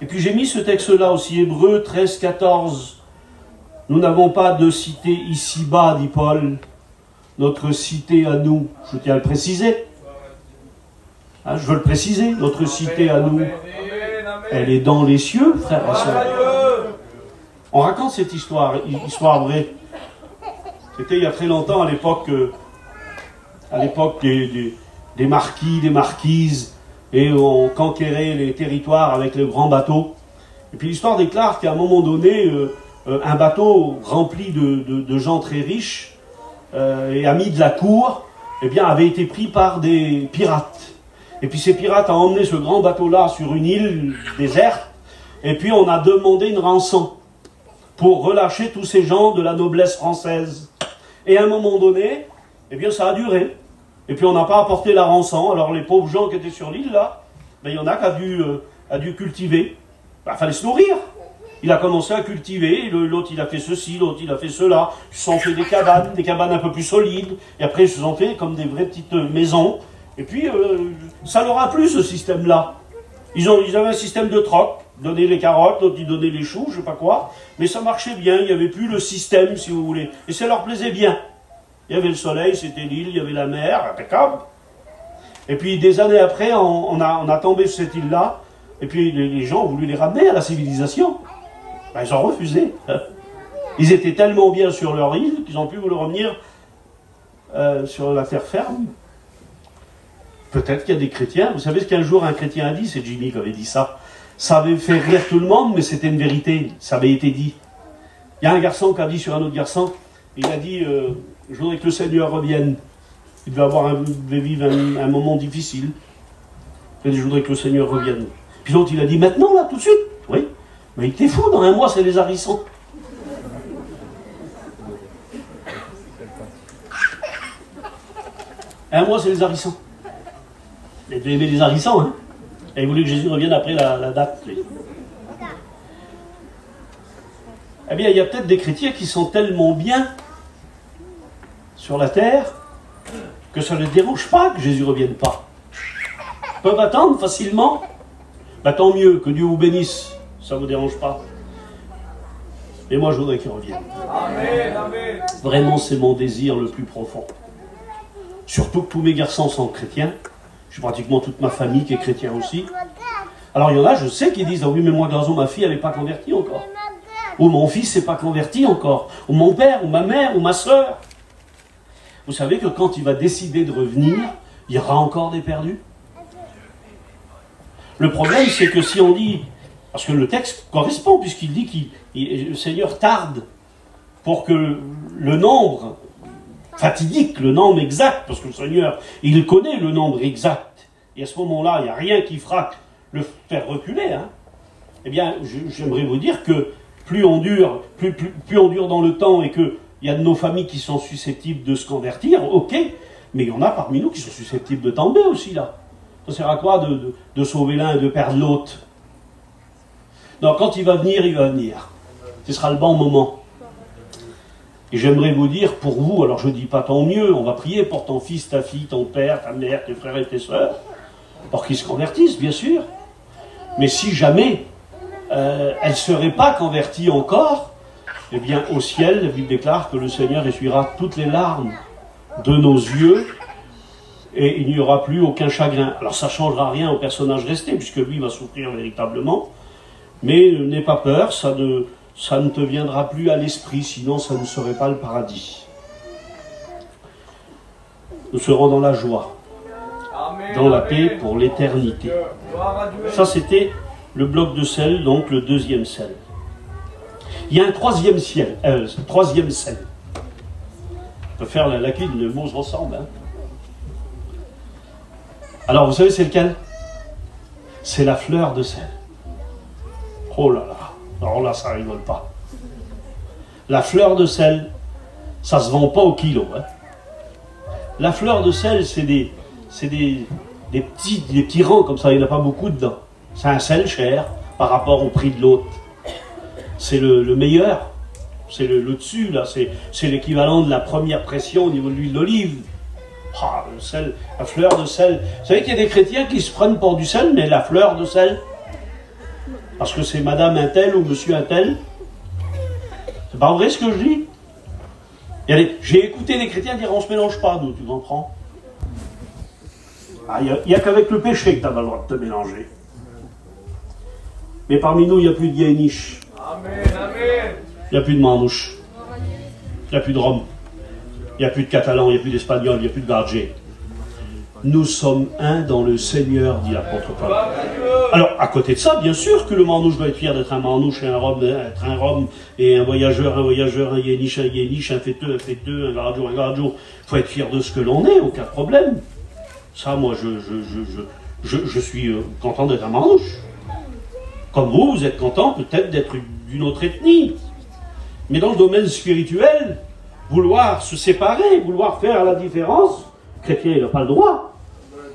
Et puis j'ai mis ce texte-là aussi, Hébreux 13, 14. Nous n'avons pas de cité ici-bas, dit Paul, notre cité à nous, je tiens à le préciser. Hein, je veux le préciser, notre cité à nous. elle est dans les cieux, frères et sœurs. On raconte cette histoire vraie. C'était il y a très longtemps, à l'époque des marquis, des marquises, et on conquérait les territoires avec les grands bateaux. Et puis l'histoire déclare qu'à un moment donné, un bateau rempli de gens très riches et amis de la cour, eh bien, avait été pris par des pirates. Et puis ces pirates ont emmené ce grand bateau-là sur une île déserte, et puis on a demandé une rançon pour relâcher tous ces gens de la noblesse française. Et à un moment donné, eh bien ça a duré. Et puis on n'a pas apporté la rançon, alors les pauvres gens qui étaient sur l'île, là, ben, il y en a qui a dû cultiver. Ben, il fallait se nourrir. Il a commencé à cultiver, l'autre il a fait ceci, l'autre il a fait cela. Ils se sont fait des cabanes un peu plus solides, et après ils se sont fait comme des vraies petites maisons. Et puis ça leur a plu ce système-là. Ils avaient un système de troc, donner les carottes, l'autre ils donnaient les choux, je sais pas quoi, mais ça marchait bien, il n'y avait plus le système si vous voulez. Et ça leur plaisait bien. Il y avait le soleil, c'était l'île, il y avait la mer, impeccable. Et puis des années après, on a tombé sur cette île-là, et puis les gens ont voulu les ramener à la civilisation. Ben, ils ont refusé. Ils étaient tellement bien sur leur île qu'ils ont pu vouloir revenir sur la terre ferme. Peut-être qu'il y a des chrétiens. Vous savez ce qu'un jour un chrétien a dit, c'est Jimmy qui avait dit ça. Ça avait fait rire tout le monde, mais c'était une vérité. Ça avait été dit. Il y a un garçon qui a dit sur un autre garçon, il a dit je voudrais que le Seigneur revienne. Il devait vivre un moment difficile. Il a dit je voudrais que le Seigneur revienne. Puis l'autre il a dit maintenant là, tout de suite. Oui. Mais il était fou, dans un mois c'est les harissons. Un mois c'est les harissons. Il devait aimer les harissons, hein. Et il voulait que Jésus revienne après la date. Eh bien, il y a peut-être des chrétiens qui sont tellement bien sur la terre que ça ne les dérange pas que Jésus ne revienne pas. Ils peuvent attendre facilement. Ben, tant mieux, que Dieu vous bénisse. Ça ne vous dérange pas. Et moi, je voudrais qu'il revienne. Amen, amen. Vraiment, c'est mon désir le plus profond. Surtout que tous mes garçons sont chrétiens. J'ai pratiquement toute ma famille qui est chrétien aussi. Alors il y en a, je sais, qui disent « Ah oui, mais moi, Gazon, ma fille, elle n'est pas convertie encore. » Ou « Mon fils n'est pas converti encore. » Ou « Mon père, ou ma mère, ou ma soeur. » Vous savez que quand il va décider de revenir, il y aura encore des perdus. Le problème, c'est que si on dit... Parce que le texte correspond, puisqu'il dit que le Seigneur tarde pour que le nombre... fatidique, le nombre exact, parce que le Seigneur, il connaît le nombre exact. Et à ce moment-là, il n'y a rien qui fera le faire reculer. Hein. Eh bien, j'aimerais vous dire que plus on dure dans le temps et qu'il y a de nos familles qui sont susceptibles de se convertir, ok, mais il y en a parmi nous qui sont susceptibles de tomber aussi, là. Ça sert à quoi de sauver l'un et de perdre l'autre? Donc, quand il va venir, il va venir. Ce sera le bon moment. Et j'aimerais vous dire, pour vous, alors je ne dis pas tant mieux, on va prier pour ton fils, ta fille, ton père, ta mère, tes frères et tes sœurs, pour qu'ils se convertissent, bien sûr. Mais si jamais elles ne seraient pas converties encore, eh bien au ciel, la Bible déclare que le Seigneur essuiera toutes les larmes de nos yeux et il n'y aura plus aucun chagrin. Alors ça ne changera rien au personnage resté, puisque lui va souffrir véritablement, mais n'aie pas peur, ça ne te viendra plus à l'esprit, sinon ça ne serait pas le paradis. Nous serons dans la joie, dans la paix pour l'éternité. Ça, c'était le bloc de sel, donc le deuxième sel. Il y a un troisième sel. On peut faire la cuite, les mots se ressemblent. Hein. Alors, vous savez, c'est lequel? C'est la fleur de sel. Oh là là. Alors là, ça rigole pas. La fleur de sel, ça se vend pas au kilo. Hein. La fleur de sel, c'est des petits rangs comme ça, il n'y en a pas beaucoup dedans. C'est un sel cher par rapport au prix de l'autre. C'est le meilleur. C'est le dessus, là. C'est l'équivalent de la première pression au niveau de l'huile d'olive. Ah, le sel, la fleur de sel. Vous savez qu'il y a des chrétiens qui se prennent pour du sel, mais la fleur de sel, parce que c'est madame un tel ou monsieur un tel. C'est pas vrai ce que je dis? J'ai écouté des chrétiens dire on se mélange pas, nous, tu comprends? Ah, il n'y a qu'avec le péché que tu n'as pas le droit de te mélanger. Mais parmi nous, il n'y a plus de Yéniche. Il n'y a plus de Manouche. Il n'y a plus de Rome. Il n'y a plus de Catalans, il n'y a plus d'Espagnols, il n'y a plus de Gardjé. Nous sommes un dans le Seigneur, dit l'apôtre Paul. Alors, à côté de ça, bien sûr que le Manouche doit être fier d'être un Manouche et un Rome, être un Rome et un voyageur, un Yéniche, un fêteux, un Gardjo, un Gardjo. Il faut être fier de ce que l'on est, aucun problème. Ça, moi, je suis content d'être un Manouche. Comme vous, vous êtes content peut-être d'être d'une autre ethnie. Mais dans le domaine spirituel, vouloir se séparer, vouloir faire la différence, le chrétien, il n'a pas le droit.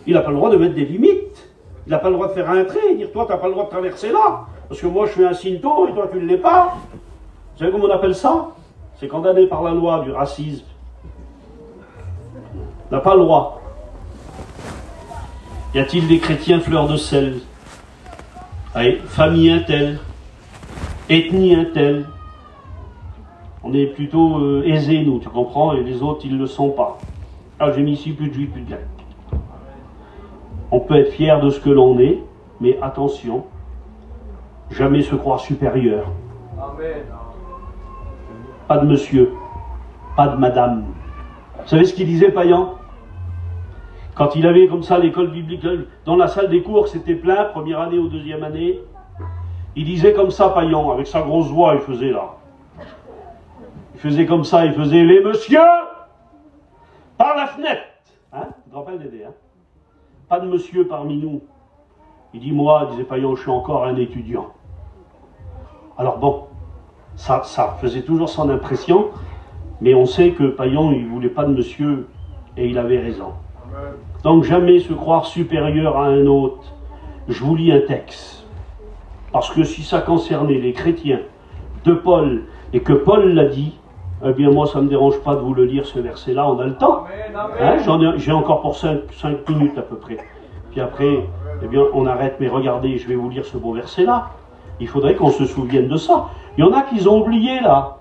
Il n'a pas le droit de mettre des limites. Il n'a pas le droit de faire un trait et dire, toi, tu n'as pas le droit de traverser là. Parce que moi, je fais un cinto et toi, tu ne l'es pas. Vous savez comment on appelle ça? C'est condamné par la loi du racisme. On n'a pas le droit. Y a-t-il des chrétiens fleurs de sel? Allez, famille un tel, ethnie un tel. On est plutôt aisés, nous, tu comprends, et les autres, ils ne le sont pas. Ah, j'ai mis ici plus de juifs, plus de grecs. On peut être fier de ce que l'on est, mais attention, jamais se croire supérieur. Amen. Pas de monsieur, pas de madame. Vous savez ce qu'il disait, Payan? Quand il avait comme ça l'école biblique, dans la salle des cours, c'était plein, première année ou deuxième année, il disait comme ça, Payan, avec sa grosse voix, il faisait là. Il faisait comme ça, il faisait les messieurs par la fenêtre. Hein? Tu te rappelles d'aider, hein? Pas de monsieur parmi nous. Il dit, moi, disait Payan, je suis encore un étudiant. Alors bon, ça faisait toujours son impression, mais on sait que Payan, il ne voulait pas de monsieur, et il avait raison. Donc jamais se croire supérieur à un autre. Je vous lis un texte. Parce que si ça concernait les chrétiens de Paul, et que Paul l'a dit, eh bien moi ça ne me dérange pas de vous le lire ce verset-là, on a le temps. Hein, j'ai encore pour 5 minutes à peu près. Puis après, eh bien on arrête, mais regardez, je vais vous lire ce beau verset-là. Il faudrait qu'on se souvienne de ça. Il y en a qui ont oublié là.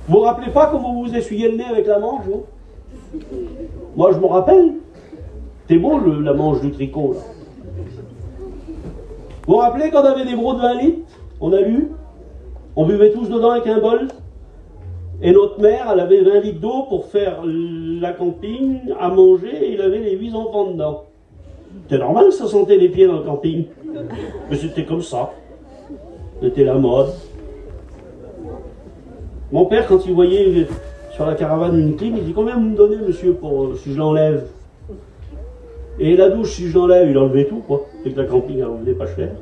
Vous vous rappelez pas comment vous vous essuyez le nez avec la manche, vous? Moi je me rappelle. C'était beau la manche du tricot là. Vous vous rappelez quand on avait des brocs de 20 litres? On a lu. On buvait tous dedans avec un bol. Et notre mère, elle avait 20 litres d'eau pour faire la camping, à manger, et il avait les 8 enfants dedans. C'était normal que ça sentait les pieds dans le camping. Mais c'était comme ça. C'était la mode. Mon père, quand il voyait sur la caravane une clim, il dit, combien vous me donnez, monsieur, pour si je l'enlève? Et la douche, si je l'enlève, il enlevait tout, quoi. C'est que la camping, elle enlevait pas cher.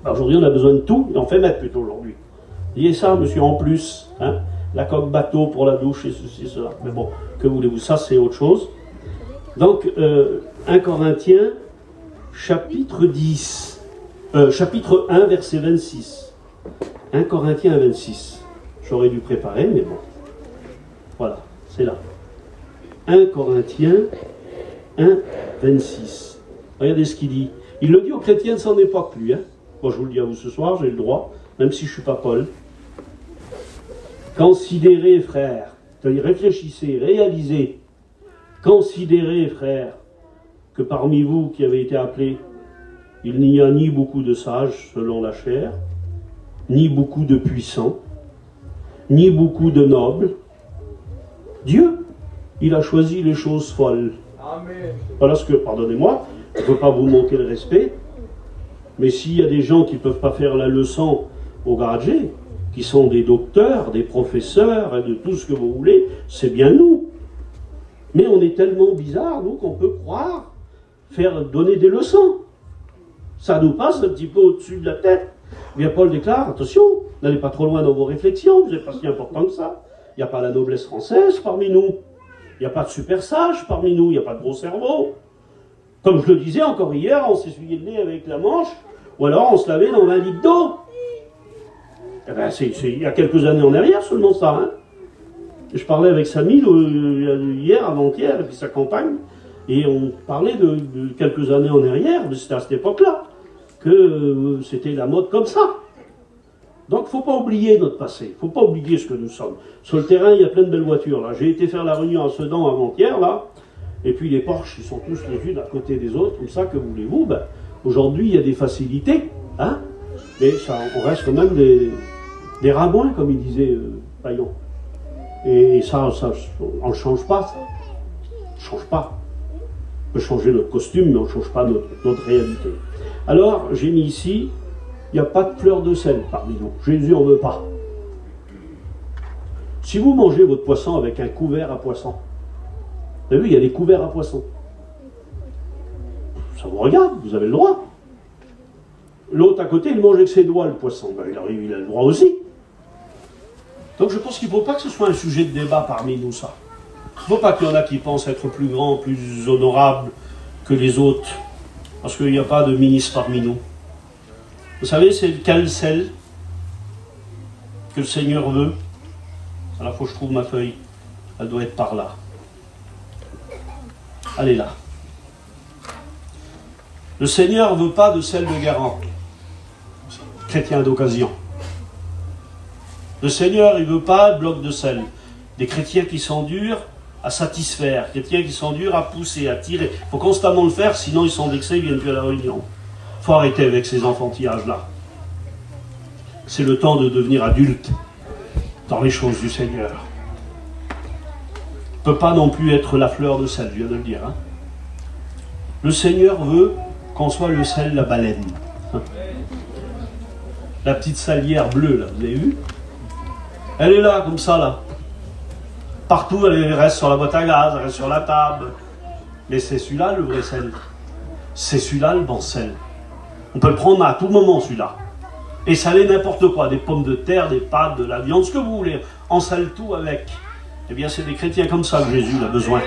Aujourd'hui, on a besoin de tout, et on fait mettre plutôt aujourd'hui. Vous voyez ça, monsieur, en plus, hein, la coque bateau pour la douche et ceci, cela. Mais bon, que voulez-vous, ça c'est autre chose. Donc, 1 Corinthiens, chapitre 10, chapitre 1, verset 26. 1 Corinthiens 26. J'aurais dû préparer, mais bon. Voilà, c'est là. 1 Corinthiens 1, 26. Regardez ce qu'il dit. Il le dit aux chrétiens de son époque, lui. Hein. Bon, je vous le dis à vous ce soir, j'ai le droit, même si je ne suis pas Paul. Considérez, frères, c'est-à-dire réfléchissez, réalisez, considérez, frères, que parmi vous qui avez été appelés, il n'y a ni beaucoup de sages selon la chair, ni beaucoup de puissants, ni beaucoup de nobles. Dieu, il a choisi les choses folles. Amen. Voilà ce que, pardonnez-moi, je ne veux pas vous manquer le respect, mais s'il y a des gens qui ne peuvent pas faire la leçon au Gardjé, qui sont des docteurs, des professeurs, et de tout ce que vous voulez, c'est bien nous. Mais on est tellement bizarres, nous, qu'on peut croire donner des leçons. Ça nous passe un petit peu au-dessus de la tête. Bien, Paul déclare, attention, n'allez pas trop loin dans vos réflexions, vous n'êtes pas si important que ça. Il n'y a pas la noblesse française parmi nous. Il n'y a pas de super sage parmi nous, il n'y a pas de gros cerveau. Comme je le disais encore hier, on s'essuyait le nez avec la manche, ou alors on se lavait dans 20 litres d'eau. Eh ben, c'est il y a quelques années en arrière seulement ça. Hein. Je parlais avec Samy hier, avant-hier, et puis sa compagne, et on parlait de quelques années en arrière, c'était à cette époque-là, que c'était la mode comme ça. Donc il ne faut pas oublier notre passé, il ne faut pas oublier ce que nous sommes. Sur le terrain, il y a plein de belles voitures. Là, j'ai été faire la réunion à Sedan avant-hier, là, et puis les Porsche, ils sont tous les unes à côté des autres, comme ça, que voulez-vous, ben, Aujourd'hui, il y a des facilités, hein, mais ça, on reste quand même des rabouins, comme il disait Paillon. Et ça, on ne change pas, ça. On ne change pas. On peut changer notre costume, mais on ne change pas notre réalité. Alors, j'ai mis ici, il n'y a pas de fleur de sel parmi nous. Jésus n'en veut pas. Si vous mangez votre poisson avec un couvert à poisson, vous avez vu, il y a des couverts à poisson. Ça vous regarde, vous avez le droit. L'autre à côté, il mange avec ses doigts le poisson. Ben, il a le droit aussi. Donc je pense qu'il ne faut pas que ce soit un sujet de débat parmi nous, ça. Il ne faut pas qu'il y en a qui pensent être plus grands, plus honorables que les autres. Parce qu'il n'y a pas de ministre parmi nous. Vous savez, c'est quel sel que le Seigneur veut. Alors il faut que je trouve ma feuille. Elle doit être par là. Elle est là. Le Seigneur ne veut pas de sel de Guérande. Chrétien d'occasion. Le Seigneur, il ne veut pas de bloc de sel. Des chrétiens qui s'endurent à satisfaire, chrétiens qui s'endurent à pousser, à tirer. Il faut constamment le faire, sinon ils sont vexés, ils ne viennent plus à la réunion. Il faut arrêter avec ces enfantillages-là. C'est le temps de devenir adulte dans les choses du Seigneur. Il ne peut pas non plus être la fleur de sel, je viens de le dire. Hein. Le Seigneur veut qu'on soit le sel de la baleine. La petite salière bleue, là, vous avez vu? Elle est là, comme ça, là. Partout, elle reste sur la boîte à gaz, elle reste sur la table. Mais c'est celui-là, le vrai sel. C'est celui-là, le bon sel. On peut le prendre à tout moment, celui-là. Et saler n'importe quoi. Des pommes de terre, des pâtes, de la viande, ce que vous voulez. On sale tout avec. Eh bien, c'est des chrétiens comme ça que Jésus a besoin.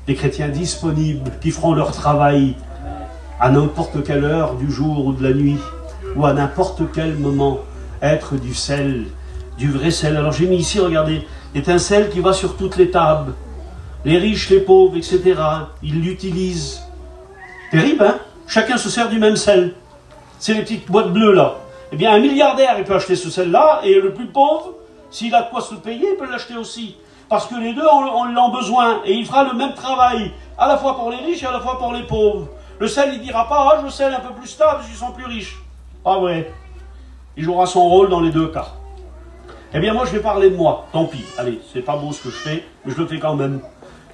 Des chrétiens disponibles, qui feront leur travail à n'importe quelle heure du jour ou de la nuit, ou à n'importe quel moment. Être du sel, du vrai sel. Alors j'ai mis ici, regardez, c'est un sel qui va sur toutes les tables. Les riches, les pauvres, etc. Ils l'utilisent. Terrible, hein? Chacun se sert du même sel. C'est les petites boîtes bleues, là. Eh bien, un milliardaire, il peut acheter ce sel-là, et le plus pauvre, s'il a de quoi se le payer, il peut l'acheter aussi. Parce que les deux en ont besoin, et il fera le même travail, à la fois pour les riches et à la fois pour les pauvres. Le sel, il ne dira pas, ah, je sel un peu plus stable, ils sont plus riches. Ah ouais. Il jouera son rôle dans les deux cas. Eh bien, moi, je vais parler de moi. Tant pis. Allez, c'est pas beau ce que je fais, mais je le fais quand même.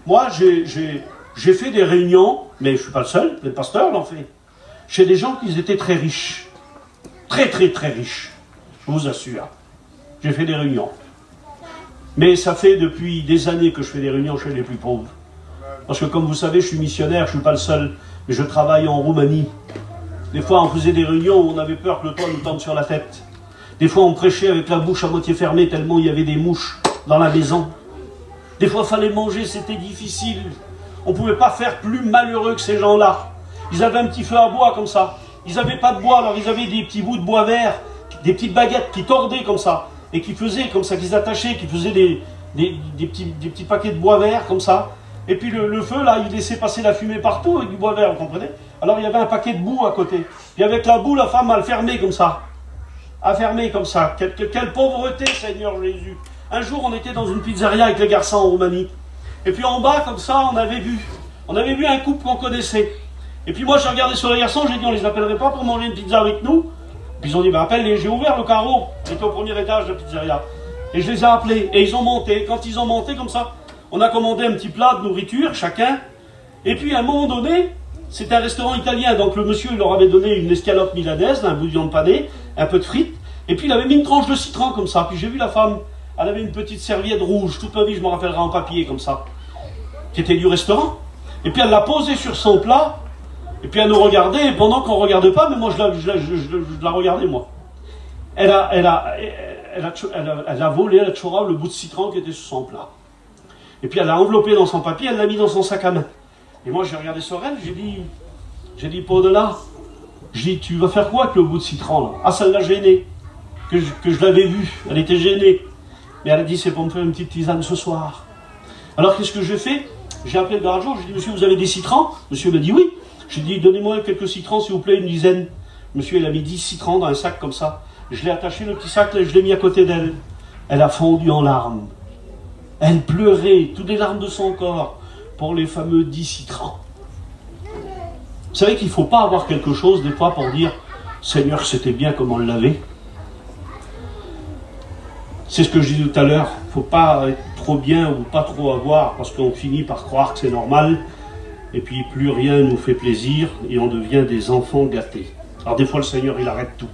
Moi, j'ai fait des réunions, mais je ne suis pas le seul, les pasteurs l'ont fait, chez des gens qui étaient très riches. Très, très, très riches. Je vous assure. J'ai fait des réunions. Mais ça fait depuis des années que je fais des réunions chez les plus pauvres. Parce que, comme vous savez, je suis missionnaire, je ne suis pas le seul, mais je travaille en Roumanie. Des fois, on faisait des réunions où on avait peur que le toit nous tombe sur la tête. Des fois, on prêchait avec la bouche à moitié fermée tellement il y avait des mouches dans la maison. Des fois, il fallait manger, c'était difficile. On ne pouvait pas faire plus malheureux que ces gens-là. Ils avaient un petit feu à bois comme ça. Ils n'avaient pas de bois, alors ils avaient des petits bouts de bois vert, des petites baguettes qui tordaient comme ça, et qui faisaient comme ça, qu'ils attachaient, qui faisaient des petits paquets de bois vert comme ça. Et puis le feu, là, il laissait passer la fumée partout avec du bois vert, vous comprenez? Alors il y avait un paquet de boue à côté. Et avec la boue, la femme a le fermé comme ça. A fermé comme ça. Quelle pauvreté, Seigneur Jésus. Un jour, on était dans une pizzeria avec les garçons en Roumanie. Et puis en bas, comme ça, on avait vu un couple qu'on connaissait. Et puis moi, j'ai regardé sur les garçons, j'ai dit, on les appellerait pas pour manger une pizza avec nous? Puis ils ont dit, ben appelle-les, j'ai ouvert le carreau. J'étais au premier étage de la pizzeria. Et je les ai appelés, et ils ont monté. Quand ils ont monté comme ça, on a commandé un petit plat de nourriture, chacun. Et puis à un moment donné, c'était un restaurant italien, donc le monsieur, il leur avait donné une escalope milanaise, un bout de viande panée, un peu de frites, et puis il avait mis une tranche de citron comme ça. Puis j'ai vu la femme, elle avait une petite serviette rouge, toute ma vie je me rappellerai en papier comme ça, qui était du restaurant. Et puis elle l'a posée sur son plat, et puis elle nous regardait, et pendant qu'on ne regardait pas, mais moi je la regardais moi. Elle a volé, elle a chouré le bout de citron qui était sur son plat. Et puis elle l'a enveloppé dans son papier, elle l'a mis dans son sac à main. Et moi j'ai regardé sur elle, j'ai dit pas au-delà. J'ai dit, tu vas faire quoi avec le bout de citron là? Ah, ça l'a gênée. Que je l'avais vue, elle était gênée. Mais elle a dit, c'est pour me faire une petite tisane ce soir. Alors qu'est-ce que j'ai fait? J'ai appelé le garageur, j'ai dit, monsieur, vous avez des citrons? Monsieur m'a dit oui. J'ai dit, donnez-moi quelques citrons s'il vous plaît, une dizaine. Monsieur, il a mis 10 citrons dans un sac comme ça. Je l'ai attaché, le petit sac, là, je l'ai mis à côté d'elle. Elle a fondu en larmes. Elle pleurait, toutes les larmes de son corps, pour les fameux 10 citrons. Vous savez qu'il ne faut pas avoir quelque chose des fois pour dire « Seigneur, c'était bien comme on l'avait ». C'est ce que je disais tout à l'heure, il ne faut pas être trop bien ou pas trop avoir parce qu'on finit par croire que c'est normal et puis plus rien nous fait plaisir et on devient des enfants gâtés. Alors des fois le Seigneur il arrête tout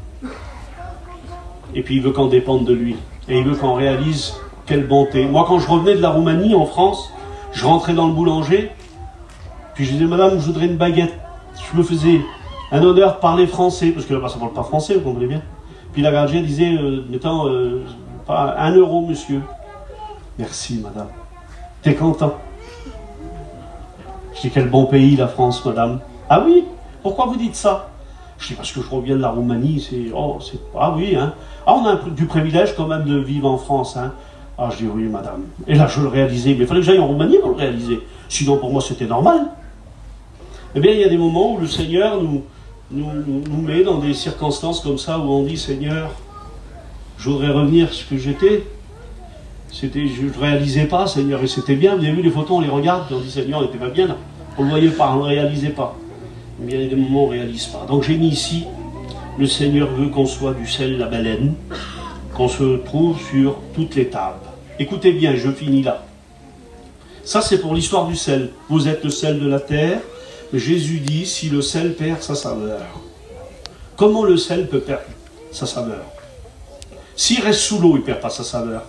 et puis il veut qu'on dépende de lui et il veut qu'on réalise quelle bonté. Moi quand je revenais de la Roumanie en France, je rentrais dans le boulanger puis je disais madame je voudrais une baguette. Je me faisais un honneur de parler français parce que là-bas ça ne parle pas français, vous comprenez bien. Puis la gardienne disait mettons pas 1 euro, monsieur. Merci, madame. T'es content? Je dis, quel bon pays, la France, madame. Ah oui? Pourquoi vous dites ça? Je dis, parce que je reviens de la Roumanie, c'est... Oh, c'est... Ah oui, hein? Ah, on a du privilège quand même de vivre en France, hein? Ah, je dis, oui, madame. Et là, je le réalisais. Mais il fallait que j'aille en Roumanie pour le réaliser. Sinon, pour moi, c'était normal. Eh bien, il y a des moments où le Seigneur nous met dans des circonstances comme ça, où on dit, Seigneur, je voudrais revenir à ce que j'étais. Je ne réalisais pas, Seigneur, et c'était bien. Vous avez vu les photos, on les regarde, et on dit, Seigneur, on n'était pas bien là. On ne le voyait pas, on ne le réalisait pas. Mais il y a des moments où on ne réalise pas. Donc j'ai mis ici, le Seigneur veut qu'on soit du sel, la baleine, qu'on se trouve sur toutes les tables. Écoutez bien, je finis là. Ça, c'est pour l'histoire du sel. Vous êtes le sel de la terre. Jésus dit, si le sel perd sa saveur. Comment le sel peut perdre sa saveur? S'il reste sous l'eau, il ne perd pas sa saveur.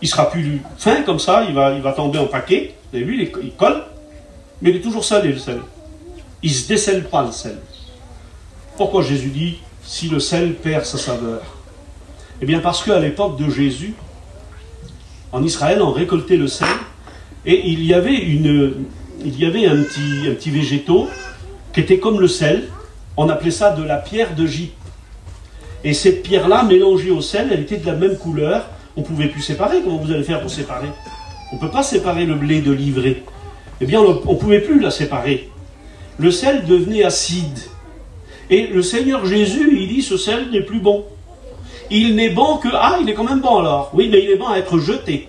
Il sera plus fin comme ça, il va tomber en paquet. Vous avez vu, il colle. Mais il est toujours salé, le sel. Il ne se décèle pas, le sel. Pourquoi Jésus dit, si le sel perd sa saveur? Eh bien parce qu'à l'époque de Jésus, en Israël, on récoltait le sel. Et il y avait un petit végétaux qui était comme le sel. On appelait ça de la pierre de gype. Et cette pierre-là, mélangée au sel, elle était de la même couleur. On ne pouvait plus séparer. Comment vous allez faire pour séparer? On ne peut pas séparer le blé de l'ivraie. Eh bien, on ne pouvait plus la séparer. Le sel devenait acide. Et le Seigneur Jésus, il dit, ce sel n'est plus bon. Il n'est bon que... Ah, il est quand même bon alors. Oui, mais il est bon à être jeté.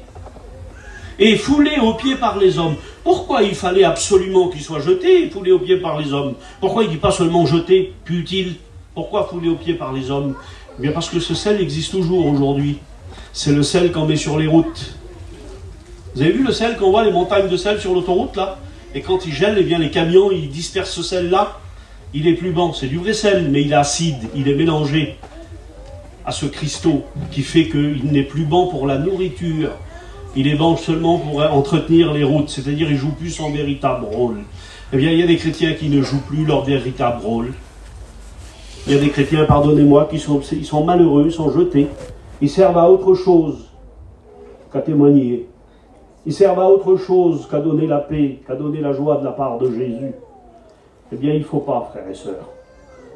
Et foulé aux pieds par les hommes. Pourquoi il fallait absolument qu'il soit jeté et foulé aux pieds par les hommes? Pourquoi il ne dit pas seulement jeté, puis utile? Pourquoi foulé aux pieds par les hommes? Eh bien parce que ce sel existe toujours aujourd'hui. C'est le sel qu'on met sur les routes. Vous avez vu le sel qu'on voit, les montagnes de sel sur l'autoroute là? Et quand il gèle, eh bien les camions, ils dispersent ce sel là. Il est plus bon, c'est du vrai sel, mais il est acide, il est mélangé à ce cristaux qui fait qu'il n'est plus bon pour la nourriture. Il est bon seulement pour entretenir les routes, c'est-à-dire il ne joue plus son véritable rôle. Eh bien il y a des chrétiens qui ne jouent plus leur véritable rôle. Il y a des chrétiens, pardonnez-moi, ils sont malheureux, ils sont jetés. Ils servent à autre chose qu'à témoigner. Ils servent à autre chose qu'à donner la paix, qu'à donner la joie de la part de Jésus. Eh bien, il ne faut pas, frères et sœurs.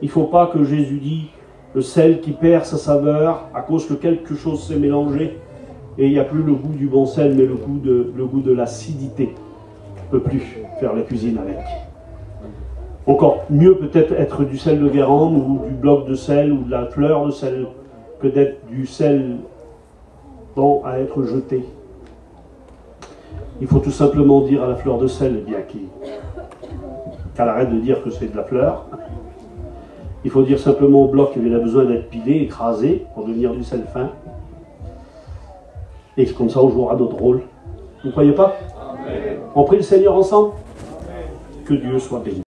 Il ne faut pas que Jésus dit le sel qui perd sa saveur à cause que quelque chose s'est mélangé et il n'y a plus le goût du bon sel, mais le goût de l'acidité. On ne peut plus faire la cuisine avec. Encore mieux peut-être être du sel de Guérande ou du bloc de sel ou de la fleur de sel que d'être du sel bon à être jeté. Il faut tout simplement dire à la fleur de sel, eh bien qu'elle arrête de dire que c'est de la fleur. Il faut dire simplement au bloc qu'il a besoin d'être pilé, écrasé pour devenir du sel fin. Et comme ça on jouera d'autres rôles. Vous ne croyez pas? Amen. On prie le Seigneur ensemble? Amen. Que Dieu soit béni.